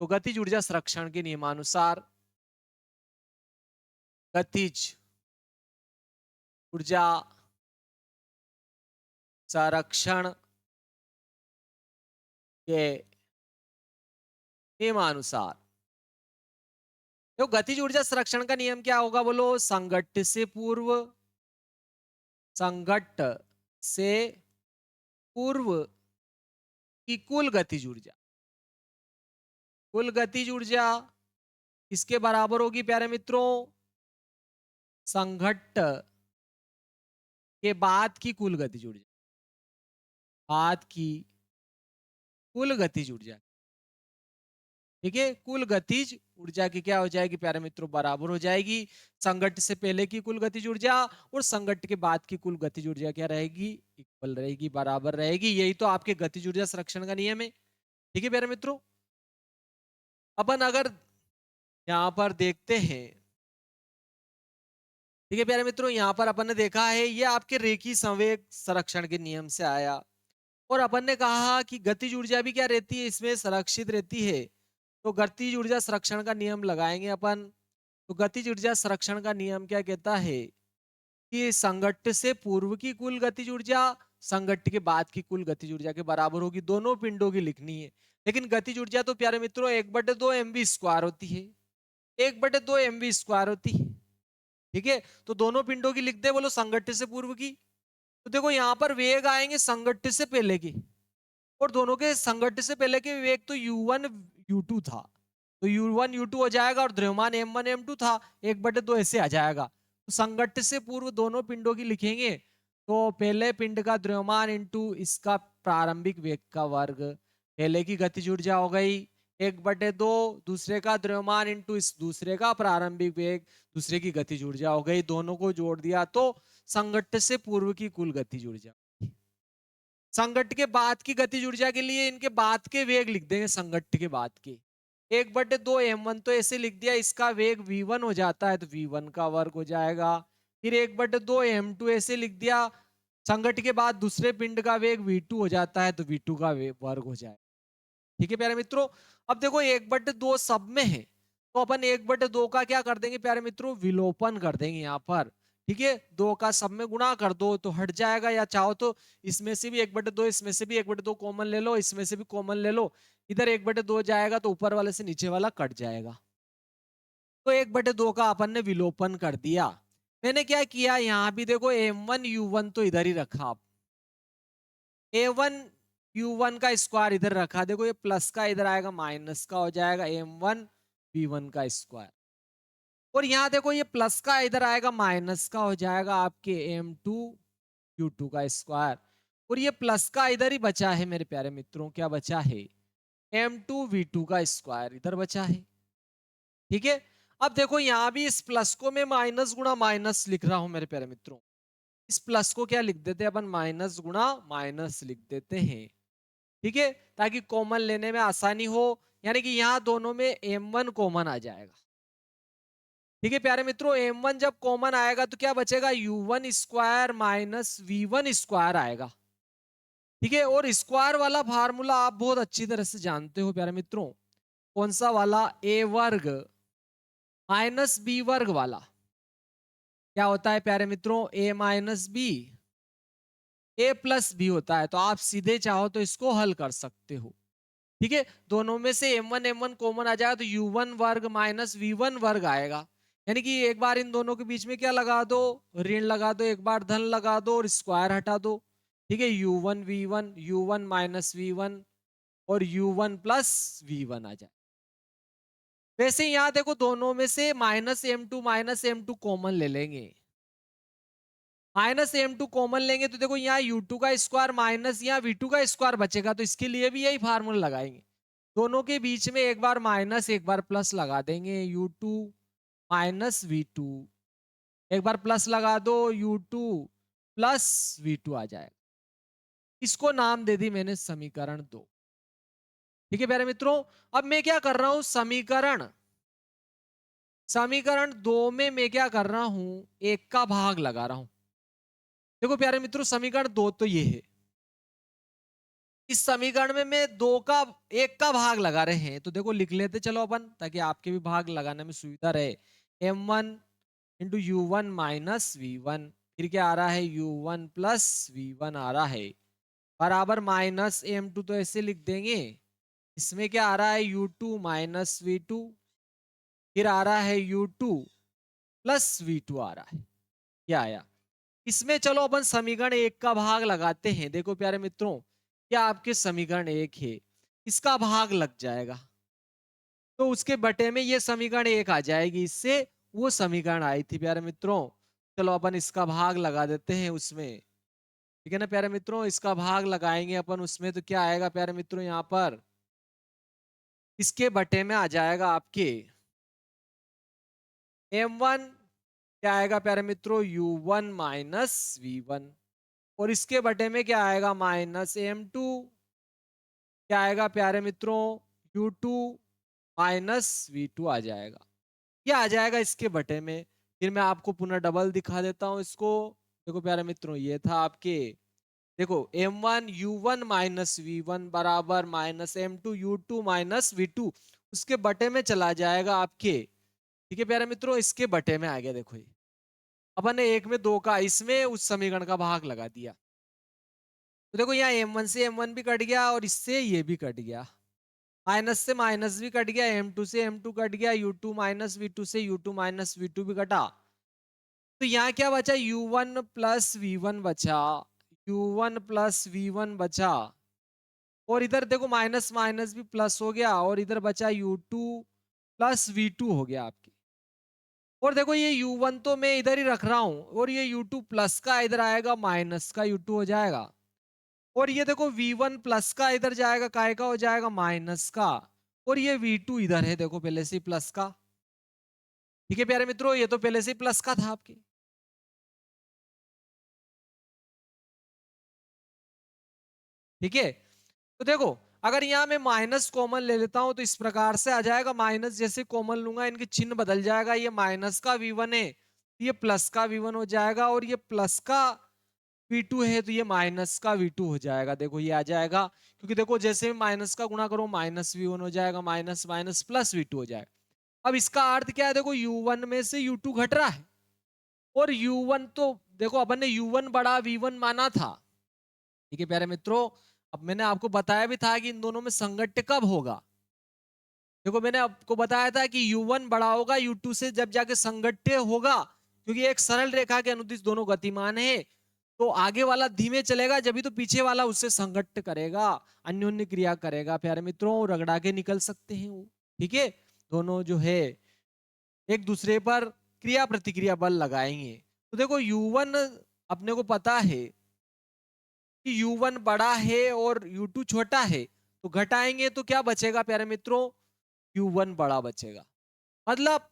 तो गतिज ऊर्जा संरक्षण के नियमानुसार गतिज ऊर्जा संरक्षण के नियमानुसार, तो गतिज ऊर्जा संरक्षण का नियम क्या होगा बोलो, संघट्ट से पूर्व, संघट्ट से पूर्व की कुल गतिज ऊर्जा, कुल गतिज ऊर्जा किसके बराबर होगी प्यारे मित्रों, संघट्ट के बाद की कुल गतिज ऊर्जा, बाद की कुल गतिज ऊर्जा। ठीक है, कुल गतिज ऊर्जा की क्या हो जाएगी प्यारे मित्रों, बराबर हो जाएगी संघट्ट से पहले की कुल गतिज ऊर्जा और संघट्ट के बाद की कुल गतिज ऊर्जा, क्या रहेगी, इक्वल रहेगी, बराबर रहेगी। यही तो आपके गतिज ऊर्जा संरक्षण का नियम है। ठीक है प्यारे मित्रों, अपन अगर यहाँ पर देखते हैं, ठीक है प्यारे मित्रों, यहाँ पर अपन ने देखा है ये आपके रेखीय संवेग संरक्षण के नियम से आया, और अपन ने कहा कि गतिज ऊर्जा भी क्या रहती है, इसमें संरक्षित रहती है। तो गतिज ऊर्जा संरक्षण का नियम लगाएंगे अपन। तो गतिज ऊर्जा संरक्षण का नियम क्या कहता है कि संघट्ट से पूर्व की कुल गतिज ऊर्जा संघट्ट के बाद की कुल गतिज ऊर्जा के बराबर होगी, दोनों पिंडों की लिखनी है। लेकिन गतिज ऊर्जा तो प्यारे मित्रों 1/2 mv² होती है, 1/2 mv² होती है। ठीक है, तो दोनों पिंडों की लिख दे, बोलो संघट्ट से पूर्व की। तो देखो यहाँ पर वेग आएंगे संघट्ट से पहले की, और दोनों के संघट्ट से पहले के वेग तो u1 u2 था, तो u1 u2 हो जाएगा, और द्रव्यमान m1 m2 था, 1/2 ऐसे आ जाएगा। तो संघट्ट से पूर्व दोनों पिंडों की लिखेंगे, तो पहले पिंड का द्रव्यमान इंटू इसका प्रारंभिक वेग का वर्ग, पहले की गतिज ऊर्जा हो गई 1/2, दूसरे का द्रव्यमान इंटू इस दूसरे का प्रारंभिक वेग, दूसरे की गतिज ऊर्जा हो गई, दोनों को जोड़ दिया तो संघट्ट से पूर्व की कुल गतिज ऊर्जा। संघट्ट के बाद की गतिज ऊर्जा के लिए इनके बाद के वेग लिख देंगे, संघट्ट के बाद के 1/2 m1 तो ऐसे लिख दिया, इसका वेग v1 हो जाता है तो v1 का वर्ग हो जाएगा। फिर 1/2 m2 ऐसे लिख दिया, संघट्ट के बाद दूसरे पिंड का वेग v2 हो जाता है तो v2 का वर्ग हो जाएगा। ठीक है प्यारे मित्रों, अब देखो 1/2 सब में है, तो अपन 1/2 का क्या कर देंगे प्यारे मित्रों, विलोपन कर देंगे यहाँ पर। ठीक है, 2 का सब में गुणा कर दो तो हट जाएगा, या चाहो तो इसमें से भी 1/2, इसमें से भी 1/2 कॉमन ले लो, इसमें से भी कॉमन ले लो, इधर 1/2 जाएगा तो ऊपर वाले से नीचे वाला कट जाएगा। तो 1/2 का अपन ने विलोपन कर दिया। मैंने क्या किया, यहाँ भी देखो m1 u1 तो इधर ही रखा, आप a1 u1 का स्क्वायर इधर रखा, देखो ये प्लस का इधर आएगा माइनस का हो जाएगा m1 v1 का स्क्वायर, और यहाँ देखो ये प्लस का इधर आएगा माइनस का हो जाएगा आपके m2 u2 का स्क्वायर, और ये प्लस का इधर ही बचा है मेरे प्यारे मित्रों, क्या बचा है, m2 v2 का स्क्वायर इधर बचा है। ठीक है, अब देखो यहाँ भी इस प्लस को मैं माइनस गुणा माइनस लिख रहा हूं मेरे प्यारे मित्रों, इस प्लस को क्या लिख देते हैं अपन, माइनस गुणा माइनस लिख देते हैं। ठीक है, ताकि कॉमन लेने में आसानी हो, यानी कि यहाँ दोनों में m1 कॉमन आ जाएगा। ठीक है प्यारे मित्रों, m1 जब कॉमन आएगा तो क्या बचेगा, u1 square minus v1 square आएगा। ठीक है, और स्क्वायर वाला फार्मूला आप बहुत अच्छी तरह से जानते हो प्यारे मित्रों, कौन सा वाला, a वर्ग माइनस b वर्ग वाला। क्या होता है प्यारे मित्रों, a minus b a plus b होता है, तो आप सीधे चाहो तो इसको हल कर सकते हो। ठीक है, दोनों में से m1 कॉमन आ जाएगा तो u1 वर्ग माइनस v1 वर्ग आएगा, यानी कि एक बार इन दोनों के बीच में क्या लगा दो, ऋण लगा दो, एक बार धन लगा दो और स्क्वायर हटा दो। ठीक है, u1 v1 u1 minus v1 और u1 प्लस v1 आ जाए। वैसे यहाँ देखो दोनों में से माइनस m2 कॉमन ले लेंगे, -m2 कॉमन लेंगे तो देखो यहाँ u2 का स्क्वायर माइनस यहाँ v2 का स्क्वायर बचेगा, तो इसके लिए भी यही फार्मूला लगाएंगे, दोनों के बीच में एक बार माइनस एक बार प्लस लगा देंगे, u2 माइनस v2, एक बार प्लस लगा दो u2 प्लस v2 आ जाएगा। इसको नाम दे दी मैंने समीकरण 2। ठीक है प्यारे मित्रों, अब मैं क्या कर रहा हूं, समीकरण समीकरण 2 में मैं क्या कर रहा हूं, एक का भाग लगा रहा हूं। देखो प्यारे मित्रों, समीकरण 2 तो ये है, इस समीकरण में मैं एक का भाग लगा रहे हैं, तो देखो लिख लेते चलो अपन, ताकि आपके भी भाग लगाने में सुविधा रहे। m1 into you minus we, फिर क्या आ रहा है, u1 प्लस वी आ रहा है, बराबर माइनस m2 तो ऐसे लिख देंगे, इसमें क्या आ रहा है, u2 माइनस वी, फिर आ रहा है u2 प्लस वी आ रहा है, क्या आया। इसमें चलो अपन समीकरण 1 का भाग लगाते हैं। देखो प्यारे मित्रों, क्या आपके समीकरण 1 है, इसका भाग लग जाएगा, तो उसके बटे में ये समीकरण 1 आ जाएगी, इससे वो समीकरण आई थी प्यारे मित्रों। चलो अपन इसका भाग लगा देते हैं उसमें। ठीक है ना प्यारे मित्रों, इसका भाग लगाएंगे अपन उसमें, तो क्या आएगा प्यारे मित्रों, यहाँ पर इसके बटे में आ जाएगा आपके m1, क्या आएगा प्यारे मित्रों, u1 माइनस v1, और इसके बटे में क्या आएगा, माइनस m2, क्या आएगा प्यारे मित्रों, u2 माइनस v2 आ जाएगा, ये आ जाएगा इसके बटे में। फिर मैं आपको पुनः डबल दिखा देता हूं इसको। देखो प्यारे मित्रों, ये था आपके, देखो m1 u1 माइनस v1 बराबर minus m2 u2 minus v2, उसके बटे में चला जाएगा आपके। ठीक है प्यारे मित्रों, इसके बटे में आ गया। देखो ये अपन ने एक में दो का इसमें उस समीकरण का भाग लगा दिया, तो देखो यहाँ m1 से m1 भी कट गया और इससे ये भी कट गया, माइनस से माइनस भी कट गया, m2 से m2 कट गया, u2 माइनस v2 से u2 माइनस v2 भी कटा। तो यहाँ क्या बचा, u1 प्लस v1 बचा, u1 प्लस v1 बचा, और इधर देखो माइनस माइनस भी प्लस हो गया, और इधर बचा u2 प्लस v2 हो गया आपकी। और देखो ये u1 तो मैं इधर ही रख रहा हूं, और ये u2 प्लस का इधर आएगा माइनस का u2 हो जाएगा, और ये देखो v1 प्लस का इधर जाएगा काय का हो जाएगा माइनस का, और ये v2 इधर है देखो पहले से प्लस का। ठीक है प्यारे मित्रों, ये तो पहले से प्लस का था आपके। ठीक है, तो देखो अगर यहाँ मैं माइनस कॉमन ले लेता हूं तो इस प्रकार से आ जाएगा, माइनस जैसे कॉमन लूंगा इनके चिन्ह बदल जाएगा, ये माइनस का v1 है, ये प्लस का v1 हो जाएगा, और ये प्लस का v2 है तो ये माइनस का v2 हो जाएगा। देखो ये आ जाएगा, क्योंकि देखो जैसे माइनस का गुणा करो माइनस v1 हो जाएगा, माइनस माइनस प्लस v2 हो जाएगा। अब इसका अर्थ क्या है, देखो u1 में से u2 घट रहा है, और u1 तो देखो अपन ने u1 बड़ा v1 माना था। ठीक है प्यारे मित्रों, अब मैंने आपको बताया भी था कि इन दोनों में संघट्य कब होगा। देखो मैंने आपको बताया था कि u1 बड़ा होगा u2 से जब जाके संघट्य होगा, क्योंकि एक सरल रेखा के अनुदिश दोनों गतिमान है, तो आगे वाला धीमे चलेगा जब भी तो पीछे वाला उससे संघट्य करेगा, अन्योन्य क्रिया करेगा प्यारे मित्रों, रगड़ा के निकल सकते हैं वो। ठीक है, दोनों जो है एक दूसरे पर क्रिया प्रतिक्रिया बल लगाएंगे। तो देखो u1 अपने को पता है कि u1 बड़ा है और u2 छोटा है, तो घटाएंगे तो क्या बचेगा प्यारे मित्रों, u1 बड़ा बचेगा। मतलब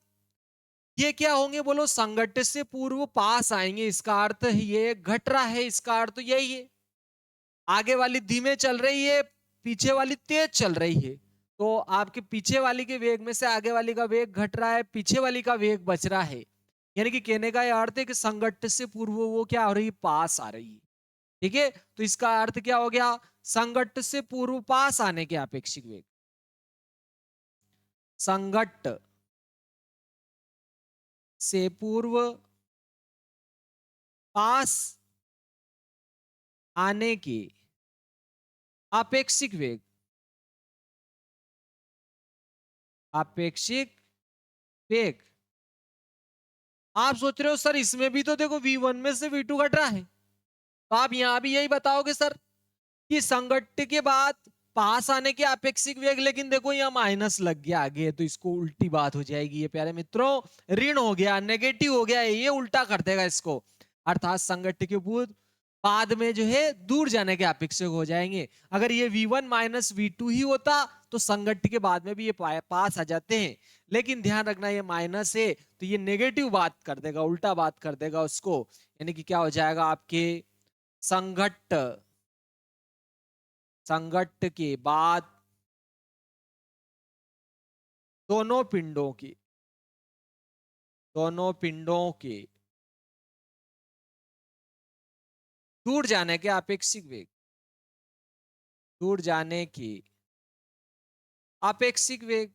ये क्या होंगे बोलो, संघट्य से पूर्व पास आएंगे, इसका अर्थ ये घट रहा है, इसका अर्थ यही है। आगे वाली धीमे चल रही है, पीछे वाली तेज चल रही है, तो आपके पीछे वाली के वेग में से आगे वाली का वेग घट रहा है, पीछे वाली का वेग बच रहा है। यानी कि कहने का यह अर्थ है कि संघट्य से पूर्व वो क्या हो रही है, पास आ रही है। ठीक है, तो इसका अर्थ क्या हो गया, संघट्य से पूर्व पास आने के अपेक्षिक वेग, संघट्य से पूर्व पास आने के अपेक्षिक वेग, अपेक्षिक वेग। आप सोच रहे हो सर इसमें भी तो देखो v1 में से v2 घट रहा है, तो आप यहां भी यही बताओगे सर कि संघट्य के बाद पास आने के अपेक्षिक वेग, लेकिन देखो यहाँ माइनस लग गया आगे, तो इसको उल्टी बात हो जाएगी ये प्यारे मित्रों, ऋण हो गया, नेगेटिव हो गया, ये उल्टा कर देगा इसको, अर्थात संघट्य के बाद में जो है दूर जाने के अपेक्षक हो जाएंगे। अगर ये v1 माइनस v2 ही होता तो संघट्य के बाद में भी ये पास आ जाते हैं, लेकिन ध्यान रखना ये माइनस है तो ये नेगेटिव बात कर देगा, उल्टा बात कर देगा उसको, यानी कि क्या हो जाएगा आपके संघट्य, संघट्य के बाद दोनों पिंडों की, दोनों पिंडों के दूर जाने के अपेक्षिक वेग, दूर जाने की अपेक्षिक वेग,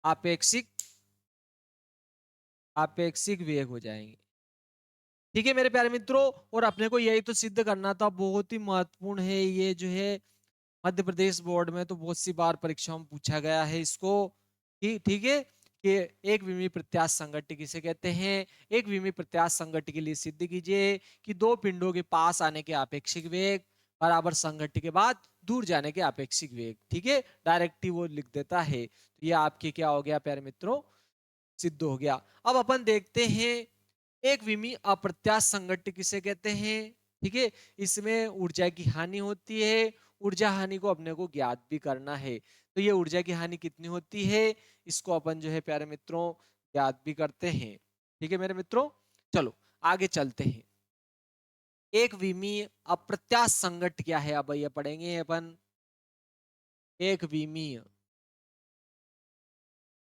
अपेक्षिक अपेक्षिक वेग हो जाएंगे। ठीक है मेरे प्यारे मित्रों, और अपने को यही तो सिद्ध करना था, बहुत ही महत्वपूर्ण है ये जो है, मध्य प्रदेश बोर्ड में तो बहुत सी बार परीक्षाओं में पूछा गया है इसको, कि ठीक है कि एक विमीय प्रत्यास्थ संघट्य किसे कहते हैं। एक विमीय प्रत्यास्थ संघट्य के लिए सिद्ध कीजिए कि दो पिंडों के पास आने के अपेक्षिक वेग बराबर संघट्य के बाद दूर जाने के अपेक्षिक वेग। ठीक है, डायरेक्ट ही वो लिख देता है, तो ये आपके क्या हो गया प्यारे मित्रों, सिद्ध हो गया। अब अपन देखते हैं एक विमीय अप्रत्यास्थ संघट्य किसे कहते हैं। ठीक है, इसमें ऊर्जा की हानि होती है, ऊर्जा हानि को अपने को ज्ञात भी करना है, तो ये ऊर्जा की हानि कितनी होती है इसको अपन जो है प्यारे मित्रों ज्ञात भी करते हैं। ठीक है मेरे मित्रों, चलो आगे चलते हैं। एक विमीय अप्रत्यास्थ संघट्य क्या है, अब ये पढ़ेंगे अपन। एक विमीय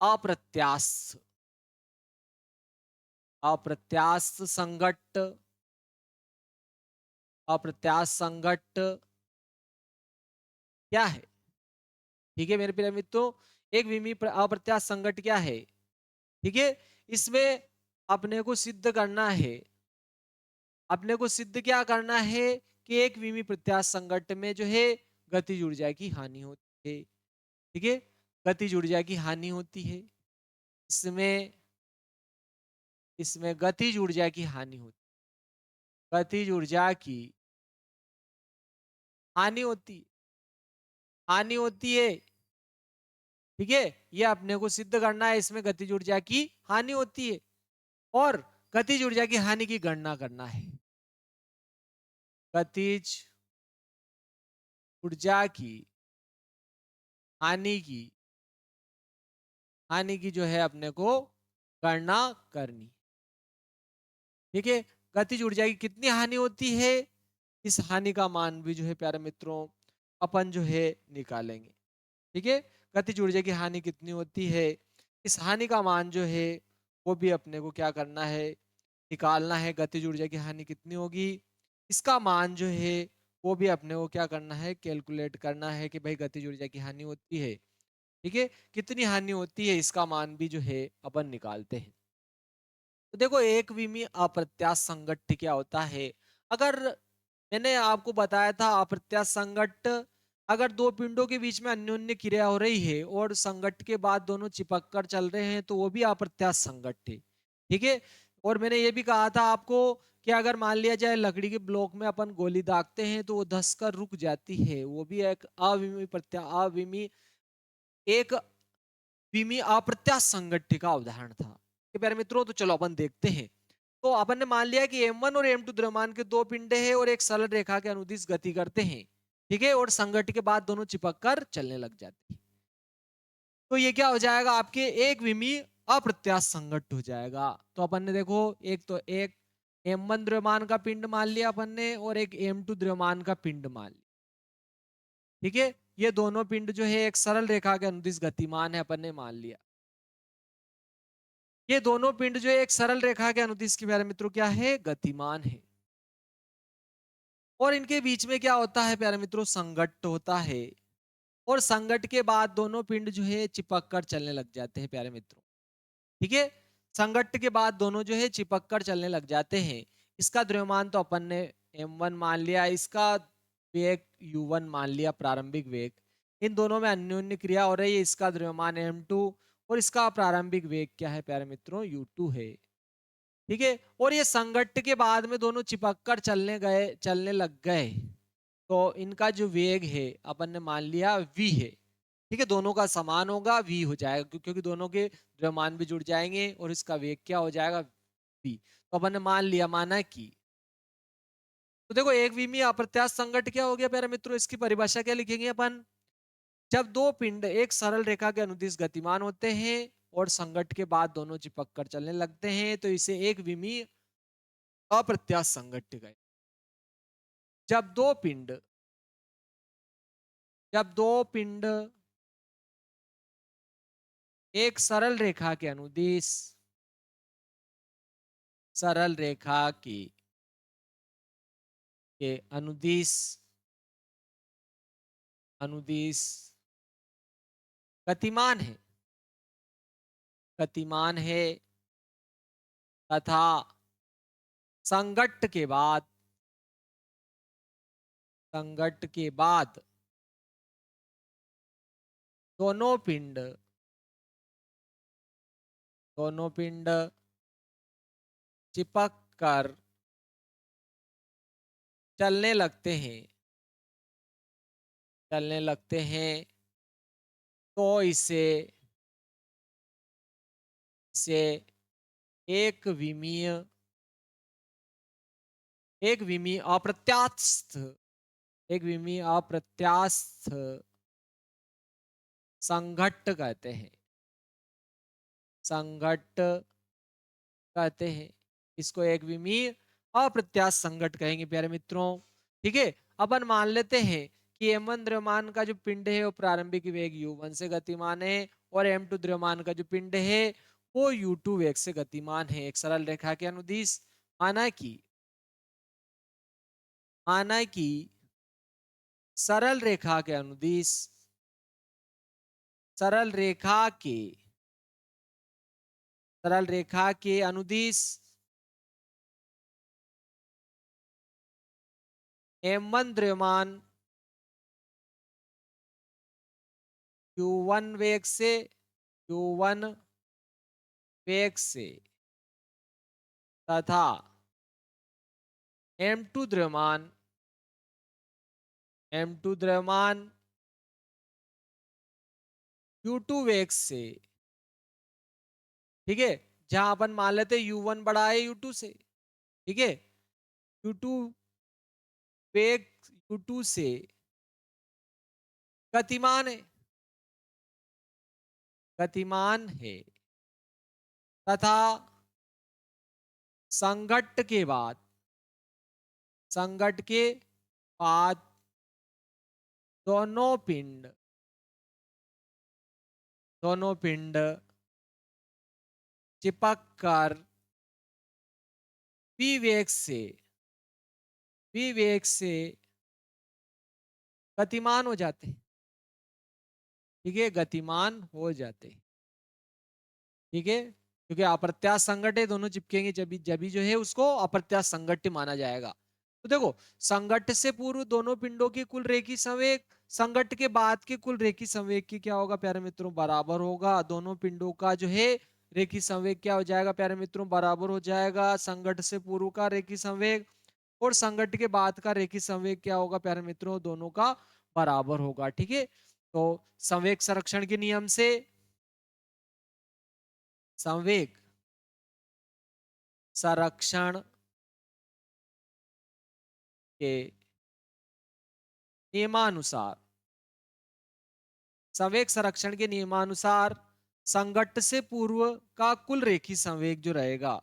अप्रत्यास्थ, अप्रत्यास्थ संघट्य, अप्रत्यास्थ संघट्य क्या है। ठीक है मेरे प्रिय मित्रों, एक विमीय अप्रत्यास्थ संकट क्या है? ठीक है, इसमें अपने को सिद्ध करना है, अपने को सिद्ध क्या करना है कि एक विमीय प्रत्यास्थ संकट में जो है गतिज ऊर्जा की हानि होती है। ठीक है, गतिज ऊर्जा की हानि होती है। इसमें इसमें गतिज ऊर्जा की हानि होती है, गतिज ऊर्जा की हानि होती है, हानि होती है। ठीक है, ये अपने को सिद्ध करना है, इसमें गतिज ऊर्जा की हानि होती है और गतिज ऊर्जा की हानि की गणना करना है। गतिज ऊर्जा की हानि की हानि की जो है अपने को गणना करनी। ठीक है, गतिज ऊर्जा की कितनी हानि होती है, इस हानि का मान भी जो है प्यारे मित्रों अपन जो है निकालेंगे। ठीक है, गतिज ऊर्जा की हानि कितनी होती है, इस हानि का मान जो है वो भी अपने को क्या करना है, निकालना है। गतिज ऊर्जा की हानि कितनी होगी, इसका मान जो है वो भी अपने को क्या करना है, कैलकुलेट करना है कि भाई गतिज ऊर्जा की हानि होती है। ठीक है, कितनी हानि होती है इसका मान भी जो है अपन निकालते हैं। तो देखो एक विमीय अप्रत्यास्थ संघट्ट क्या होता है, अगर मैंने आपको बताया था अप्रत्यास्थ संघट्ट, अगर दो पिंडों के बीच में अन्योन्य क्रिया हो रही है और संघट्ट के बाद दोनों चिपक कर चल रहे हैं तो वो भी अप्रत्यास्थ संघट्ट है। ठीक है, और मैंने ये भी कहा था आपको कि अगर मान लिया जाए लकड़ी के ब्लॉक में अपन गोली दागते हैं तो वो धस कर रुक जाती है, वो भी एक अविमीय एक विमीय अप्रत्यास्थ संघट्ट का उदाहरण था। कि प्यारे मित्रों तो चलो अपन देखते हैं। तो अपन ने मान लिया कि M1 और M2 द्रव्यमान के दो पिंडे हैं और एक सरल रेखा के अनुदिश गति करते हैं। ठीक है, और संघट्ट के बाद दोनों चिपक कर चलने लग जाते हैं। तो ये क्या हो जाएगा, आपके एक विमीय अप्रत्यास्थ संघट्ट हो जाएगा। तो अपन ने देखो एक M1 द्रव्यमान का पिंड मान लिया अपन ने और एक M2 द्रव्यमान का पिंड मान लिया। ठीक है, ये दोनों पिंड जो है एक सरल रेखा के अनुदिश गतिमान है अपन ने मान लिया। ये दोनों पिंड जो है एक सरल रेखा के अनुदिश के प्यारे मित्रों क्या है, गतिमान है। और इनके बीच में क्या होता है प्यारे मित्रों, संघट्ट होता है। और संघट्ट के बाद दोनों पिंड जो है चिपक कर चलने लग जाते हैं प्यारे मित्रों। ठीक है, संघट्ट के बाद दोनों जो है चिपक कर चलने लग जाते हैं। इसका द्रव्यमान तो अपन ने M1 मान लिया, इसका वेग U1 मान लिया, प्रारंभिक वेग। इन दोनों में अन्योन्य क्रिया हो रही है, इसका द्रव्यमान M2 और इसका प्रारंभिक वेग क्या है प्यारे मित्रों, U2 है। ठीक है, और ये संघट्ट के बाद में दोनों चिपक कर चलने लग गए तो इनका जो वेग है अपन ने मान लिया v है। ठीक है, दोनों का समान होगा, v हो जाएगा क्योंकि दोनों के द्रव्यमान भी जुड़ जाएंगे और इसका वेग क्या हो जाएगा, v। तो अपन ने मान लिया, माना कि तो देखो एक विमीय अप्रत्यास्थ संघट्ट क्या हो गया प्यारे मित्रों, इसकी परिभाषा क्या लिखेंगे अपन, जब दो पिंड एक सरल रेखा के अनुदिश गतिमान होते हैं और संघट्ट के बाद दोनों चिपक कर चलने लगते हैं तो इसे एक विमीय अप्रत्यास्थ संघट्ट गए। जब दो पिंड जब दो पिंड एक सरल रेखा के अनुदिश अनुदिश गतिमान है तथा संघट्ट के बाद दोनों पिंड चिपक कर चलने लगते हैं तो इसे एक विमीय एक विमीय अप्रत्यास्थ एक विमीय अप्रत्यास्थ संघट्ट कहते हैं। इसको एक विमीय अप्रत्यास्थ संघट्ट कहेंगे प्यारे मित्रों। ठीक है, अपन मान लेते हैं कि M1 द्रव्यमान का जो पिंड है वो प्रारंभिक वेग U1 से गतिमान है और M2 द्रव्यमान का जो पिंड है वो U2 वेग से गतिमान है, एक सरल रेखा के अनुदिश। माना कि सरल रेखा के अनुदिश सरल रेखा के अनुदिश m1 द्रव्यमान q1 वेग से तथा m2 द्रव्यमान q2 वेग से, ठीक है, जहां अपन मान लेते u1 बड़ा है u2 से, ठीक है, u2 वेग u2 से गतिमान है तथा संघट्ट के बाद दोनों पिंड चिपक कर विवेक से गतिमान हो जाते हैं, ठीक है, गतिमान हो जाते हैं, ठीक है, क्योंकि अप्रत्यास्थ संघट्ट है, दोनों चिपकेंगे जब जो है उसको अप्रत्यास्थ संघट्ट माना जाएगा। तो देखो, संघट्ट से पूर्व दोनों पिंडों की कुल रेखीय संवेग संघट्ट के बाद के कुल रेखीय संवेग की क्या होगा प्यारे मित्रों, बराबर होगा। दोनों पिंडों का जो है रेखीय संवेग क्या हो जाएगा प्यारे मित्रों, बराबर हो जाएगा। संघट्ट से पूर्व का रेखीय संवेग और संघट्ट के बाद का रेखीय संवेग क्या होगा प्यारे मित्रों, दोनों का बराबर होगा, ठीक है। तो संवेग संरक्षण के नियम से संवेग संरक्षण के नियमानुसार संवेग संरक्षण के नियमानुसार संघट्ट से पूर्व का कुल रेखीय संवेग जो रहेगा,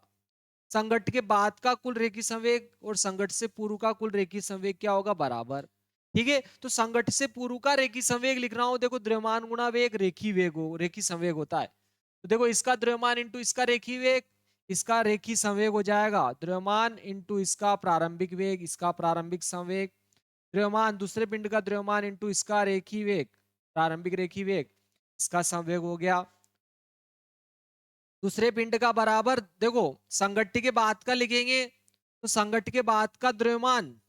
संघट्ट के बाद का कुल रेखीय संवेग और संघट्ट से पूर्व का कुल रेखीय संवेग क्या होगा, बराबर, ठीक है। तो संघट्ट से पूर्व का रेखीय संवेग लिख रहा हूं, देखो द्रव्यमान गुणा वेग रेखीय संवेग होता है। तो देखो इसका द्रव्यमान इंटू इसका रेखीय वेग, इसका रेखीय संवेग हो जाएगा द्रव्यमान इंटू इसका प्रारंभिक वेग, इसका प्रारंभिक संवेग, द्रव्यमान दूसरे पिंड का द्रव्यमान इंटू इसका रेखीय वेग, प्रारंभिक रेखीय वेग, इसका संवेग हो गया। दूसरे पिंड का बराबर, देखो संघट्ट के बाद का लिखेंगे तो संघट्ट के बाद का द्रव्यमान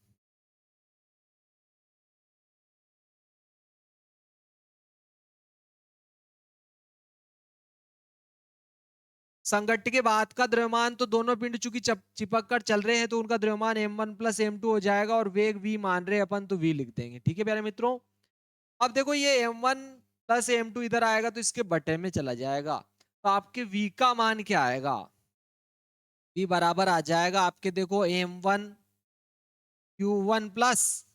संघट्ट के बाद का द्रव्यमान, तो दोनों पिंड चूंकि चिपक कर चल रहे हैं तो उनका द्रव्यमान m1 प्लस m2 हो जाएगा और वेग v मान रहे अपन तो v लिख देंगे, ठीक है प्यारे मित्रों। अब देखो ये m1 प्लस m2 इधर आएगा तो इसके बटे में चला जाएगा, तो आपके v का मान क्या आएगा, v बराबर आ जाएगा आपके, देखो m1 q1 plus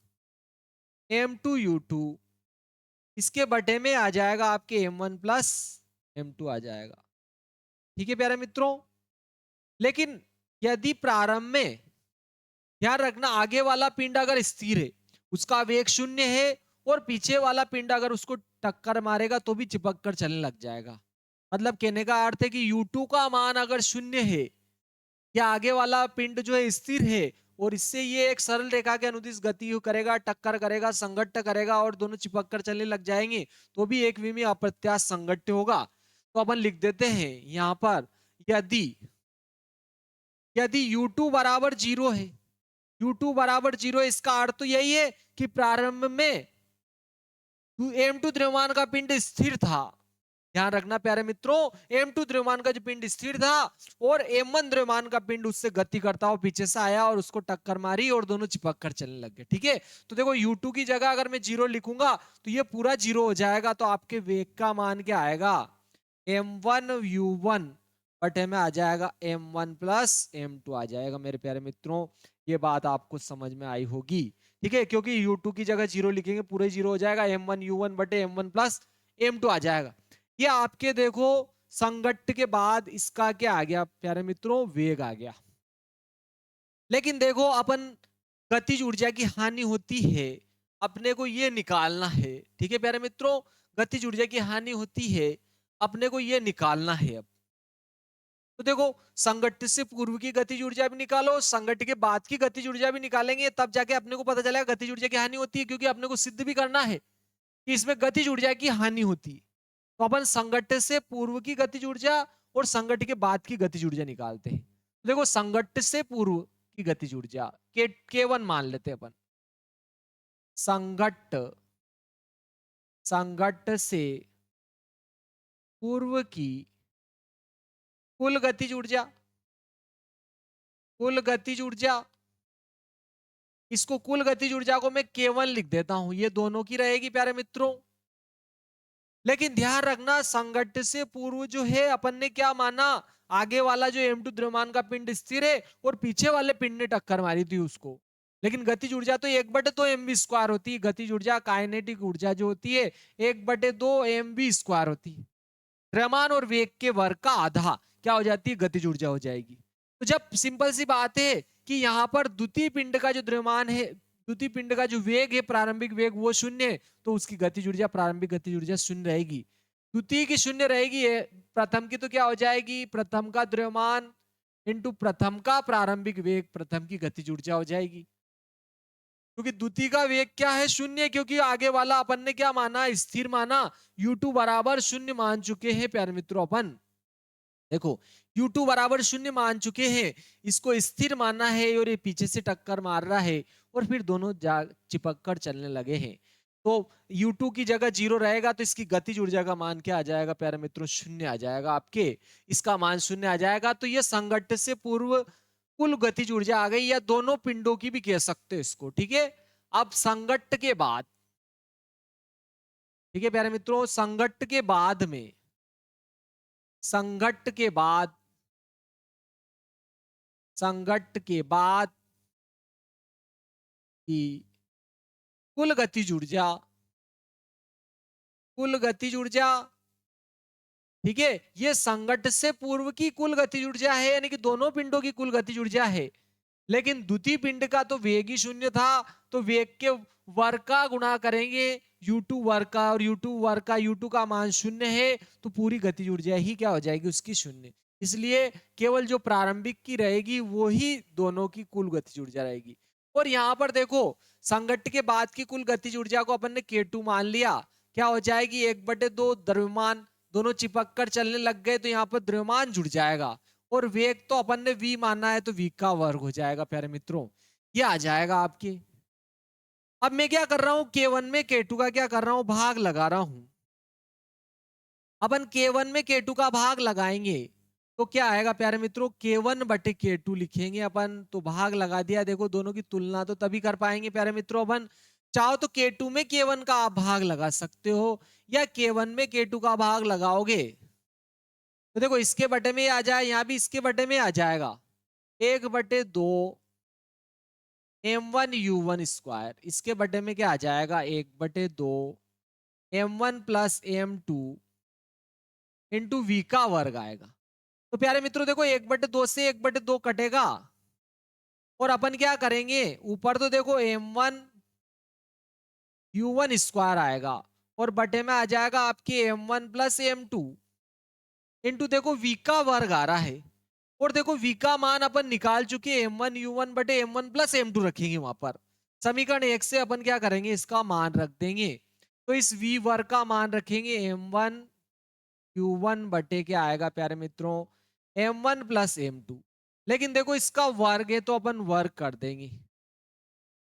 m2 u2, इसके बटे में आ जाएगा आपके m1 प्लस m2 आ जाएगा, ठीक है प्यारे मित्रों। लेकिन यदि प्रारंभ में ध्यान रखना आगे वाला पिंड अगर स्थिर है, उसका वेग शून्य है और पीछे वाला पिंड अगर उसको टक्कर मारेगा तो भी चिपक कर चलने लग जाएगा। मतलब कहने का अर्थ है कि U2 का मान अगर शून्य है या आगे वाला पिंड जो है स्थिर है और इससे ये एक सरल रेखा के अनुदिश गति करेगा, टक्कर करेगा, संघट्ट करेगा और दोनों चिपक कर चलने लग जाएंगे तो भी एक विमीय अप्रत्यास्थ संघट्ट होगा। तो अपन लिख देते हैं यहां पर, यदि U2 बराबर 0 है, U2 बराबर 0, इसका अर्थ तो यही है कि प्रारंभ में M2 द्रव्यमान का पिंड स्थिर था। ध्यान रखना प्यारे मित्रों, M2 द्रव्यमान का जो पिंड स्थिर था और M1 द्रव्यमान का पिंड उससे गति करता हुआ पीछे से आया और उसको टक्कर मारी और दोनों चिपक कर चलने लग गए, ठीक है। तो देखो U2 की जगह अगर मैं 0 लिखूंगा तो ये पूरा 0 हो जाएगा, तो आपके वेग का मान क्या आएगा, m1 u1 बटे में आ जाएगा m1 प्लस m2 आ जाएगा। मेरे प्यारे मित्रों ये बात आपको समझ में आई होगी, ठीक है, क्योंकि U2 की जगह 0 लिखेंगे पूरे 0 हो जाएगा, m1 u1 बटे m1 प्लस m2 आ जाएगा। ये आपके देखो संघट्ट के बाद इसका क्या आ गया प्यारे मित्रों, वेग आ गया। लेकिन देखो अपन गतिज ऊर्जा की हानि होती है, अपने को ये निकालना है, ठीक है प्यारे मित्रों, गतिज ऊर्जा की हानि होती है, अपने को ये निकालना है। अब तो देखो संघट्ट से पूर्व की गतिज ऊर्जा भी निकालो, संघट्ट के बाद की गतिज ऊर्जा भी निकालेंगे, तब जाके अपने को पता चलेगा गतिज ऊर्जा की हानि होती है, क्योंकि अपने को सिद्ध भी करना है कि इसमें गतिज ऊर्जा की हानि होती है। तो अपन संघट्ट से पूर्व की गतिज ऊर्जा और संघट्ट के बाद की गतिज ऊर्जा निकालते हैं। देखो संघट्ट से पूर्व की गतिज ऊर्जा K1 मान लेते हैं अपन। संघट्ट संघट्ट से पूर्व की कुल गतिज ऊर्जा, कुल गतिज ऊर्जा, इसको कुल गतिज ऊर्जा को मैं K1 लिख देता हूं, ये दोनों की रहेगी प्यारे मित्रों। लेकिन ध्यान रखना संघट्ट से पूर्व जो है अपन ने क्या माना, आगे वाला जो M2 द्रव्यमान का पिंड स्थिर है और पीछे वाले पिंड ने टक्कर मारी थी उसको। लेकिन गतिज ऊर्जा तो 1/2 mv² होती है। गतिज ऊर्जा काइनेटिक ऊर्जा जो होती है 1/2 mv² होती है। द्रव्यमान और वेग के वर्ग का आधा क्या हो जाती है, गतिज ऊर्जा हो जाएगी। तो जब सिंपल सी बात है कि यहाँ पर द्वितीय पिंड का जो द्रव्यमान है, द्वितीय पिंड का जो वेग है, प्रारंभिक वेग वो शून्य है, तो उसकी गतिज ऊर्जा, प्रारंभिक गतिज ऊर्जा शून्य रहेगी। द्वितीय की शून्य रहेगी, प्रथम की तो क्या हो जाएगी, प्रथम का द्रव्यमान इंटू प्रथम का प्रारंभिक वेग, प्रथम की गतिज ऊर्जा हो जाएगी। क्योंकि द्वितीय का वेग क्या है, शून्य, क्योंकि आगे वाला अपन ने क्या माना, स्थिर माना। U2 बराबर शून्य मान चुके हैं प्यारे मित्रों अपन। देखो U2 बराबर शून्य मान चुके हैं, इसको स्थिर मानना है और ये पीछे से टक्कर मार रहा है और फिर दोनों चिपक कर चलने लगे हैं। तो U2 की जगह 0 रहेगा तो इसकी गतिज ऊर्जा का मान क्या आ जाएगा प्यारे मित्रों, शून्य आ जाएगा आपके। इसका मान शून्य आ जाएगा। तो ये संघट्ट से पूर्व कुल गतिज ऊर्जा आ गई, या दोनों पिंडों की भी कह सकते हो इसको, ठीक है। अब संघट्ट के बाद, ठीक है प्यारे मित्रों, संघट्ट के बाद में, संघट्ट के बाद, संघट्ट के बाद की कुल गतिज ऊर्जा, कुल गतिज ऊर्जा, ठीक है, ये संघट्ट से पूर्व की कुल गतिज ऊर्जा है, यानी कि दोनों पिंडों की कुल गतिज ऊर्जा है। लेकिन द्वितीय पिंड का तो वेग ही शून्य था, तो वेग के वर्ग का गुणा करेंगे U2 वर्ग का, और U2 वर्ग का, U2 का मान शून्य है, तो पूरी गतिज ऊर्जा ही क्या हो जाएगी, उसकी शून्य। इसलिए केवल जो प्रारंभिक की रहेगी वो ही दोनों की कुल गतिज ऊर्जा रहेगी। और यहाँ पर देखो संघट्ट के बाद की कुल गतिज ऊर्जा को अपन ने K2 मान लिया, क्या हो जाएगी, 1/2 द्रव्यमान, दोनों चिपक कर चलने लग गए तो यहाँ पर द्रव्यमान जुड़ जाएगा, और वेग तो अपन ने v माना है तो v का वर्ग हो जाएगा प्यारे मित्रों, ये आ जाएगा आपके। अब मैं क्या कर रहा हूं, K1 में K2 का क्या कर रहा हूं, भाग लगा रहा हूं। अपन K1 में K2 का भाग लगाएंगे तो क्या आएगा प्यारे मित्रों, K1/K2 लिखेंगे अपन, तो भाग लगा दिया। देखो दोनों की तुलना तो तभी कर पाएंगे प्यारे मित्रों अपन। चाहो तो K2 में K1 का आप भाग लगा सकते हो, या K1 में K2 का भाग लगाओगे तो देखो इसके बटे में आ जाए, यहाँ भी इसके बटे में आ जाएगा, 1/2 m1u1², इसके बटे में क्या आ जाएगा, 1/2 m1 plus m2 into v का वर्ग आएगा। तो प्यारे मित्रों देखो 1/2 से 1/2 कटेगा, और अपन क्या करेंगे, ऊपर तो देखो m1u1² आएगा, और बटे में आ जाएगा आपके m1 प्लस m2 इंटू देखो v का वर्ग आ रहा है, और देखो v का मान अपन निकाल चुके, m1u1/m1 प्लस m2 रखेंगे वहां पर। समीकरण 1 से अपन क्या करेंगे, इसका मान रख देंगे, तो इस v वर्ग का मान रखेंगे m1u1 बटे क्या आएगा प्यारे मित्रों, m1 प्लस m2। लेकिन देखो इसका वर्ग है तो अपन वर्ग कर देंगे,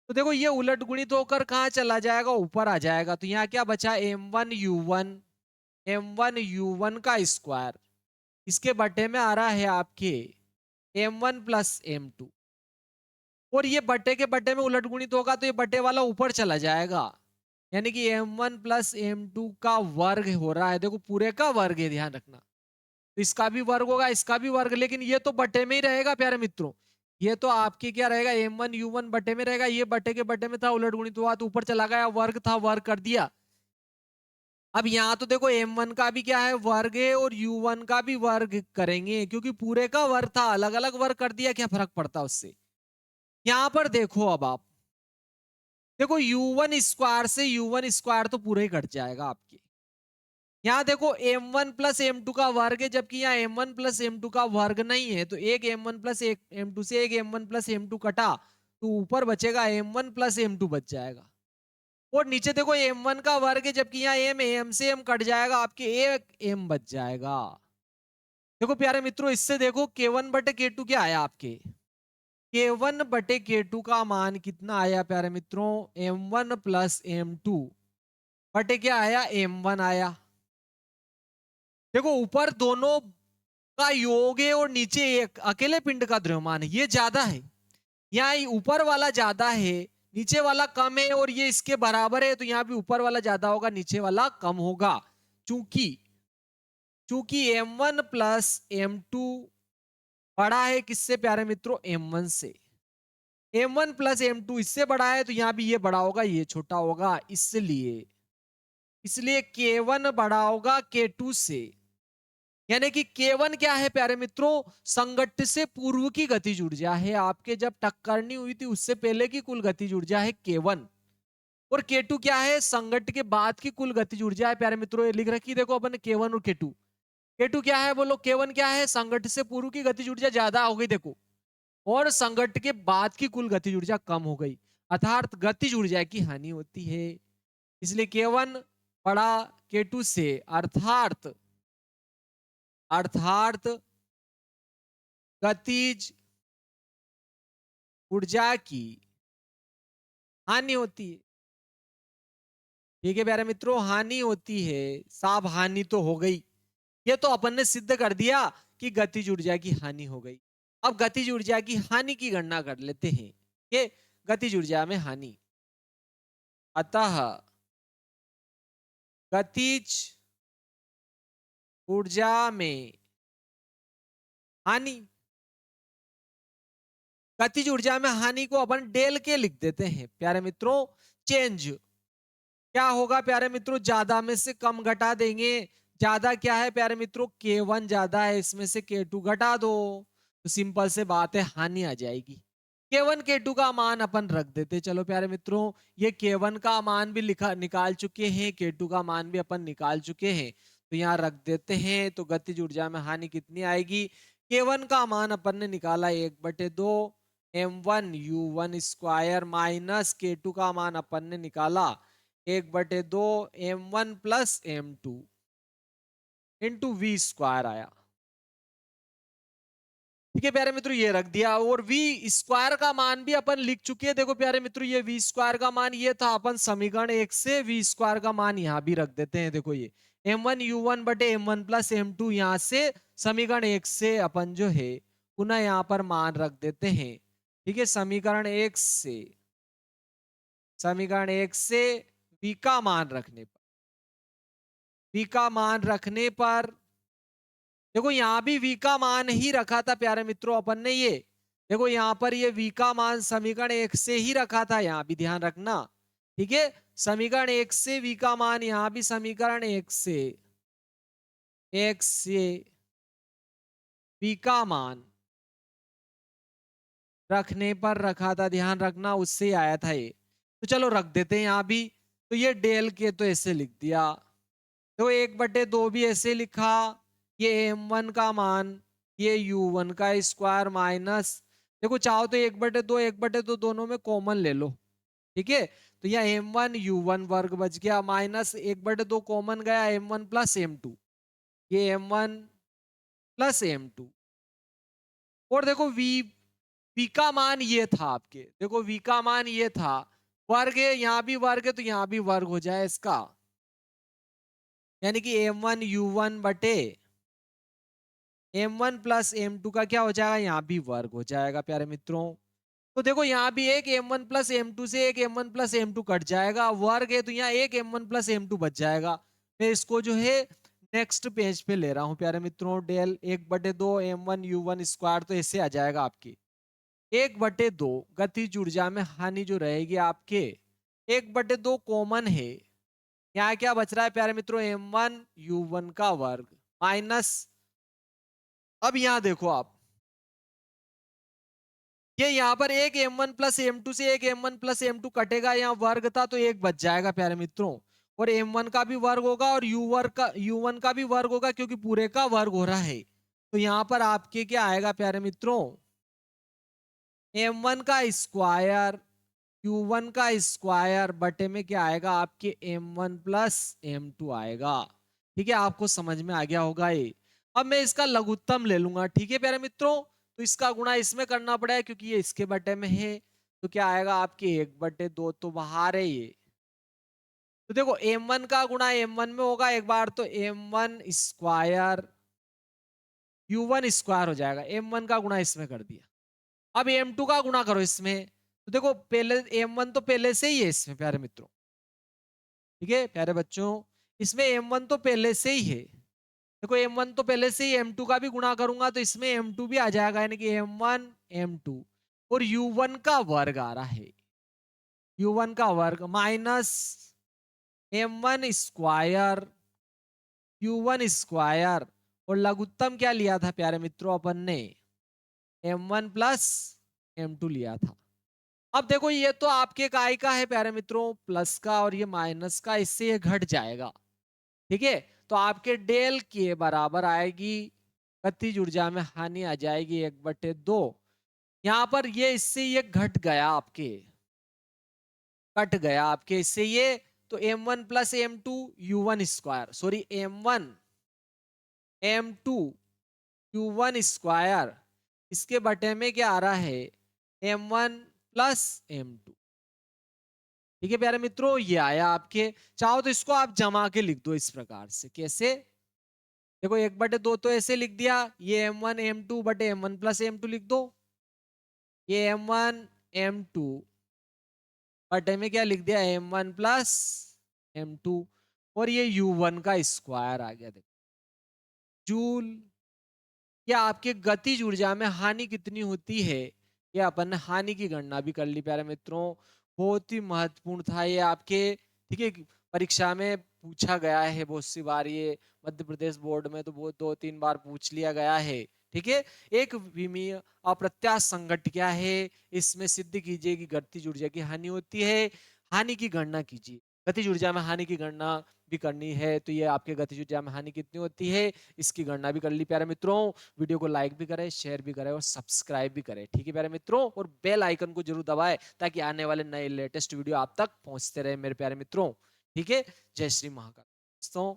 तो देखो ये उलट गुणित होकर कहाँ चला जाएगा, ऊपर आ जाएगा। तो यहाँ क्या बचा, m1u1 का स्क्वायर, इसके बटे में आ रहा है आपके m1 प्लस m2, और ये बटे के बटे में उलट गुणित होगा तो ये बटे वाला ऊपर चला जाएगा, यानी कि m1 प्लस m2 का वर्ग हो रहा है। देखो पूरे का वर्ग है, ध्यान रखना, तो इसका भी वर्ग होगा, इसका भी वर्ग, लेकिन ये तो बटे में ही रहेगा प्यारे मित्रों। ये तो आपके क्या रहेगा, m1u1 बटे में रहेगा, ये बटे के बटे में था, उलट गुणित हुआ तो ऊपर चला गया, वर्ग था वर्ग कर दिया। अब यहाँ तो देखो m1 का भी क्या है, वर्ग है, और u1 का भी वर्ग करेंगे, क्योंकि पूरे का वर्ग था, अलग अलग वर्ग कर दिया, क्या फर्क पड़ता उससे। यहाँ पर देखो, अब आप देखो u1² से u1² तो पूरे ही कट जाएगा आपके। यहाँ देखो m1 प्लस m2 का वर्ग है, जबकि यहाँ m1 प्लस m2 का वर्ग नहीं है, तो एक m1 प्लस m2 से एक m1 प्लस m2 कटा, तो ऊपर बचेगा m1 प्लस m2 बच जाएगा। और नीचे देखो m1 का वर्ग है, जबकि यहाँ m से m कट जाएगा, आपके एक m बच जाएगा। देखो प्यारे मित्रों, इससे देखो k1 बटे k2 क्या आया आपके, k1 बटे k2 का मान कितना आया प्यारे मित्रों, m1 प्लस m2 बटे क्या आया, m1 आया। देखो ऊपर दोनों का योग है और नीचे एक अकेले पिंड का द्रव्यमान है, ये ज्यादा है। यहाँ ऊपर वाला ज्यादा है, नीचे वाला कम है, और ये इसके बराबर है, तो यहाँ भी ऊपर वाला ज्यादा होगा, नीचे वाला कम होगा। चूंकि चूंकि m1 प्लस m2 बड़ा है किससे प्यारे मित्रों, m1 से। m1 प्लस m2 इससे बड़ा है, तो यहाँ भी ये बड़ा होगा, ये छोटा होगा, इसलिए इसलिए k1 बड़ा होगा k2 से। यानी कि K1 क्या है प्यारे मित्रों, संघट्ट से पूर्व की गतिज ऊर्जा है, आपके जब टक्करनी हुई थी उससे पहले की कुल गतिज ऊर्जा है K1। और K2 क्या है, संघट्ट के बाद की कुल गतिज ऊर्जा है प्यारे मित्रों, ये लिख रखी देखो अपन K1 और K2। K2 क्या है बोलो, K1 क्या है, संघट्ट से पूर्व की गतिज ऊर्जा ज्यादा हो गई देखो, और संघट्ट के बाद की कुल गतिज ऊर्जा कम हो गई, अर्थात गतिज ऊर्जा की हानि होती है। इसलिए K1 बड़ा K2 से, अर्थात अर्थात गतिज ऊर्जा की हानि होती है। ठीक है प्यारे मित्रों, हानि होती है, साब हानि तो हो गई, ये तो अपन ने सिद्ध कर दिया कि गतिज ऊर्जा की हानि हो गई। अब गतिज ऊर्जा की हानि की गणना कर लेते हैं कि गतिज ऊर्जा में हानि, अतः गतिज ऊर्जा में हानि, गतिज ऊर्जा में हानि को अपन डेल के लिख देते हैं प्यारे मित्रों। चेंज क्या होगा प्यारे मित्रों, ज्यादा में से कम घटा देंगे, ज्यादा क्या है प्यारे मित्रों, K1 ज्यादा है, इसमें से K2 घटा दो, तो सिंपल से बात है, हानि आ जाएगी। K1 K2 का मान अपन रख देते, चलो प्यारे मित्रों, ये K1 का मान भी लिखा निकाल चुके हैं, K2 का मान भी अपन निकाल चुके हैं, तो यहाँ रख देते हैं। तो गतिज ऊर्जा में हानि कितनी आएगी, K1 का मान अपन ने निकाला 1/2 m1u1 स्क्वायर, माइनस K2 का मान अपन ने निकाला 1/2 m1 plus m2 into we square आया। ठीक है प्यारे मित्रों, ये रख दिया, और वी स्क्वायर का मान भी अपन लिख चुके हैं। देखो प्यारे मित्रों, ये वी स्क्वायर का मान ये था, अपन समीकरण 1 से वी स्क्वायर का मान यहाँ भी रख देते हैं। देखो ये m1u1 बटे m1 प्लस m2, यहाँ से समीकरण 1 से अपन जो है पुनः यहाँ पर मान रख देते हैं। ठीक है, समीकरण 1 से v का मान रखने पर, v का मान रखने पर देखो यहाँ भी v का मान ही रखा था प्यारे मित्रों अपन ने, ये देखो यहाँ पर ये v का मान समीकरण 1 से ही रखा था, यहाँ भी ध्यान रखना। ठीक है, समीकरण 1 से v का मान, यहाँ भी समीकरण 1 से v का मान रखने पर रखा था, ध्यान रखना, उससे ही आया था ये। तो चलो रख देते हैं यहाँ भी, तो ये डेल के तो ऐसे लिख दिया, तो 1/2 भी ऐसे लिखा, ये m1 का मान, ये u1 का स्क्वायर माइनस, देखो चाहो तो 1/2 दोनों में कॉमन ले लो। ठीक है, तो यह m1 u1 वर्ग बच गया, माइनस 1/2 कॉमन गया, m1 प्लस m2, ये m1 प्लस m2। और देखो v का मान ये था आपके, देखो v का मान ये था, वर्ग है, यहाँ भी वर्ग है, तो यहाँ भी वर्ग हो जाए इसका, यानी कि m1 u1 बटे m1 प्लस m2 का क्या हो जाएगा, यहाँ भी वर्ग हो जाएगा प्यारे मित्रों। तो देखो यहाँ भी एक m1 प्लस m2 से एक m1 प्लस m2 कट जाएगा, वर्ग है, तो यहाँ एक m1 प्लस m2 बच जाएगा। मैं इसको जो है नेक्स्ट पेज पे ले रहा हूँ प्यारे मित्रों, डेल 1/2 m1 u1 स्क्वायर, तो ऐसे आ जाएगा आपके 1/2, गतिज ऊर्जा में हानि जो रहेगी आपके 1/2 कॉमन है, यहाँ क्या बच रहा है प्यारे मित्रों, m1 u1 का वर्ग माइनस, अब यहाँ देखो आप, ये यहाँ पर एक m1 प्लस m2 से एक m1 प्लस m2 कटेगा, यहाँ वर्ग था तो एक बच जाएगा प्यारे मित्रों, और m1 का भी वर्ग होगा और u1 का भी वर्ग होगा, क्योंकि पूरे का वर्ग हो रहा है। तो यहाँ पर आपके क्या आएगा प्यारे मित्रों, m1 का स्क्वायर Q1 का स्क्वायर बटे में क्या आएगा आपके M1 प्लस M2 आएगा। ठीक है, आपको समझ में आ गया होगा ये। अब मैं इसका लघुत्तम ले लूंगा। ठीक है प्यारे मित्रों, तो इसका गुणा इसमें करना पड़ेगा क्योंकि ये इसके बटे में है। तो क्या आएगा आपके 1/2 तो बाहर है ये। तो देखो M1 का गुणा M1 में होगा एक बार, तो M1 स्क्वायर Q1 स्क्वायर हो जाएगा। M1 का गुणा इसमें कर दिया। अब M2 का गुणा करो इसमें, तो देखो पहले M1 तो पहले से ही है इसमें प्यारे मित्रों। ठीक है प्यारे बच्चों, इसमें M1 तो पहले से ही है। देखो M1 तो पहले से ही, M2 का भी गुणा करूंगा तो इसमें M2 भी आ जाएगा, यानी कि M1 M2 और U1 का वर्ग आ रहा है। U1 का वर्ग minus M1 square Q1 square, और लघुत्तम क्या लिया था प्यारे मित्रों अपन ने, M1 प्लस M2 लिया था। अब देखो ये तो आपके काय का है प्यारे मित्रों, प्लस का, और ये माइनस का, इससे ये घट जाएगा। ठीक है, तो आपके डेल के बराबर आएगी, गतिज ऊर्जा में हानि आ जाएगी 1/2। यहां पर ये इससे ये घट गया आपके, कट गया आपके इससे ये। तो M1 plus M2 U1 square, sorry M1 M2 Q1 square, इसके बटे में क्या आ रहा है M1 प्लस M2। ठीक है प्यारे मित्रों, ये आया आपके। चाहो तो इसको आप जमा के लिख दो इस प्रकार से। कैसे, देखो 1/2 तो ऐसे लिख दिया, ये M1 M2 बटे M1 प्लस M2 लिख दो। ये M1 M2 बटे में क्या लिख दिया, M1 प्लस M2, और ये U1 का स्क्वायर आ गया। देखो जूल, या आपके गतिज ऊर्जा में हानि कितनी होती है, ये अपन ने हानि की गणना भी कर ली प्यारे मित्रों। बहुत ही महत्वपूर्ण था ये आपके। ठीक है, परीक्षा में पूछा गया है बहुत सी बार, ये मध्य प्रदेश बोर्ड में तो बहुत 2-3 बार पूछ लिया गया है। ठीक है, एक विमीय अप्रत्याश संघट्ट क्या है, इसमें सिद्ध कीजिए कि गतिज ऊर्जा की हानि होती है, हानि की गणना कीजिए। गतिज ऊर्जा में हानि की गणना भी करनी है, तो ये आपके गतिज ऊर्जा में हानि कितनी होती है, इसकी गणना भी कर ली प्यारे मित्रों। वीडियो को लाइक भी करें, शेयर भी करें और सब्सक्राइब भी करें। ठीक है प्यारे मित्रों, और बेल आइकन को जरूर दबाएं ताकि आने वाले नए लेटेस्ट वीडियो आप तक पहुंचते रहे मेरे प्यारे मित्रों। ठीक है, जय श्री महाकाल दोस्तों।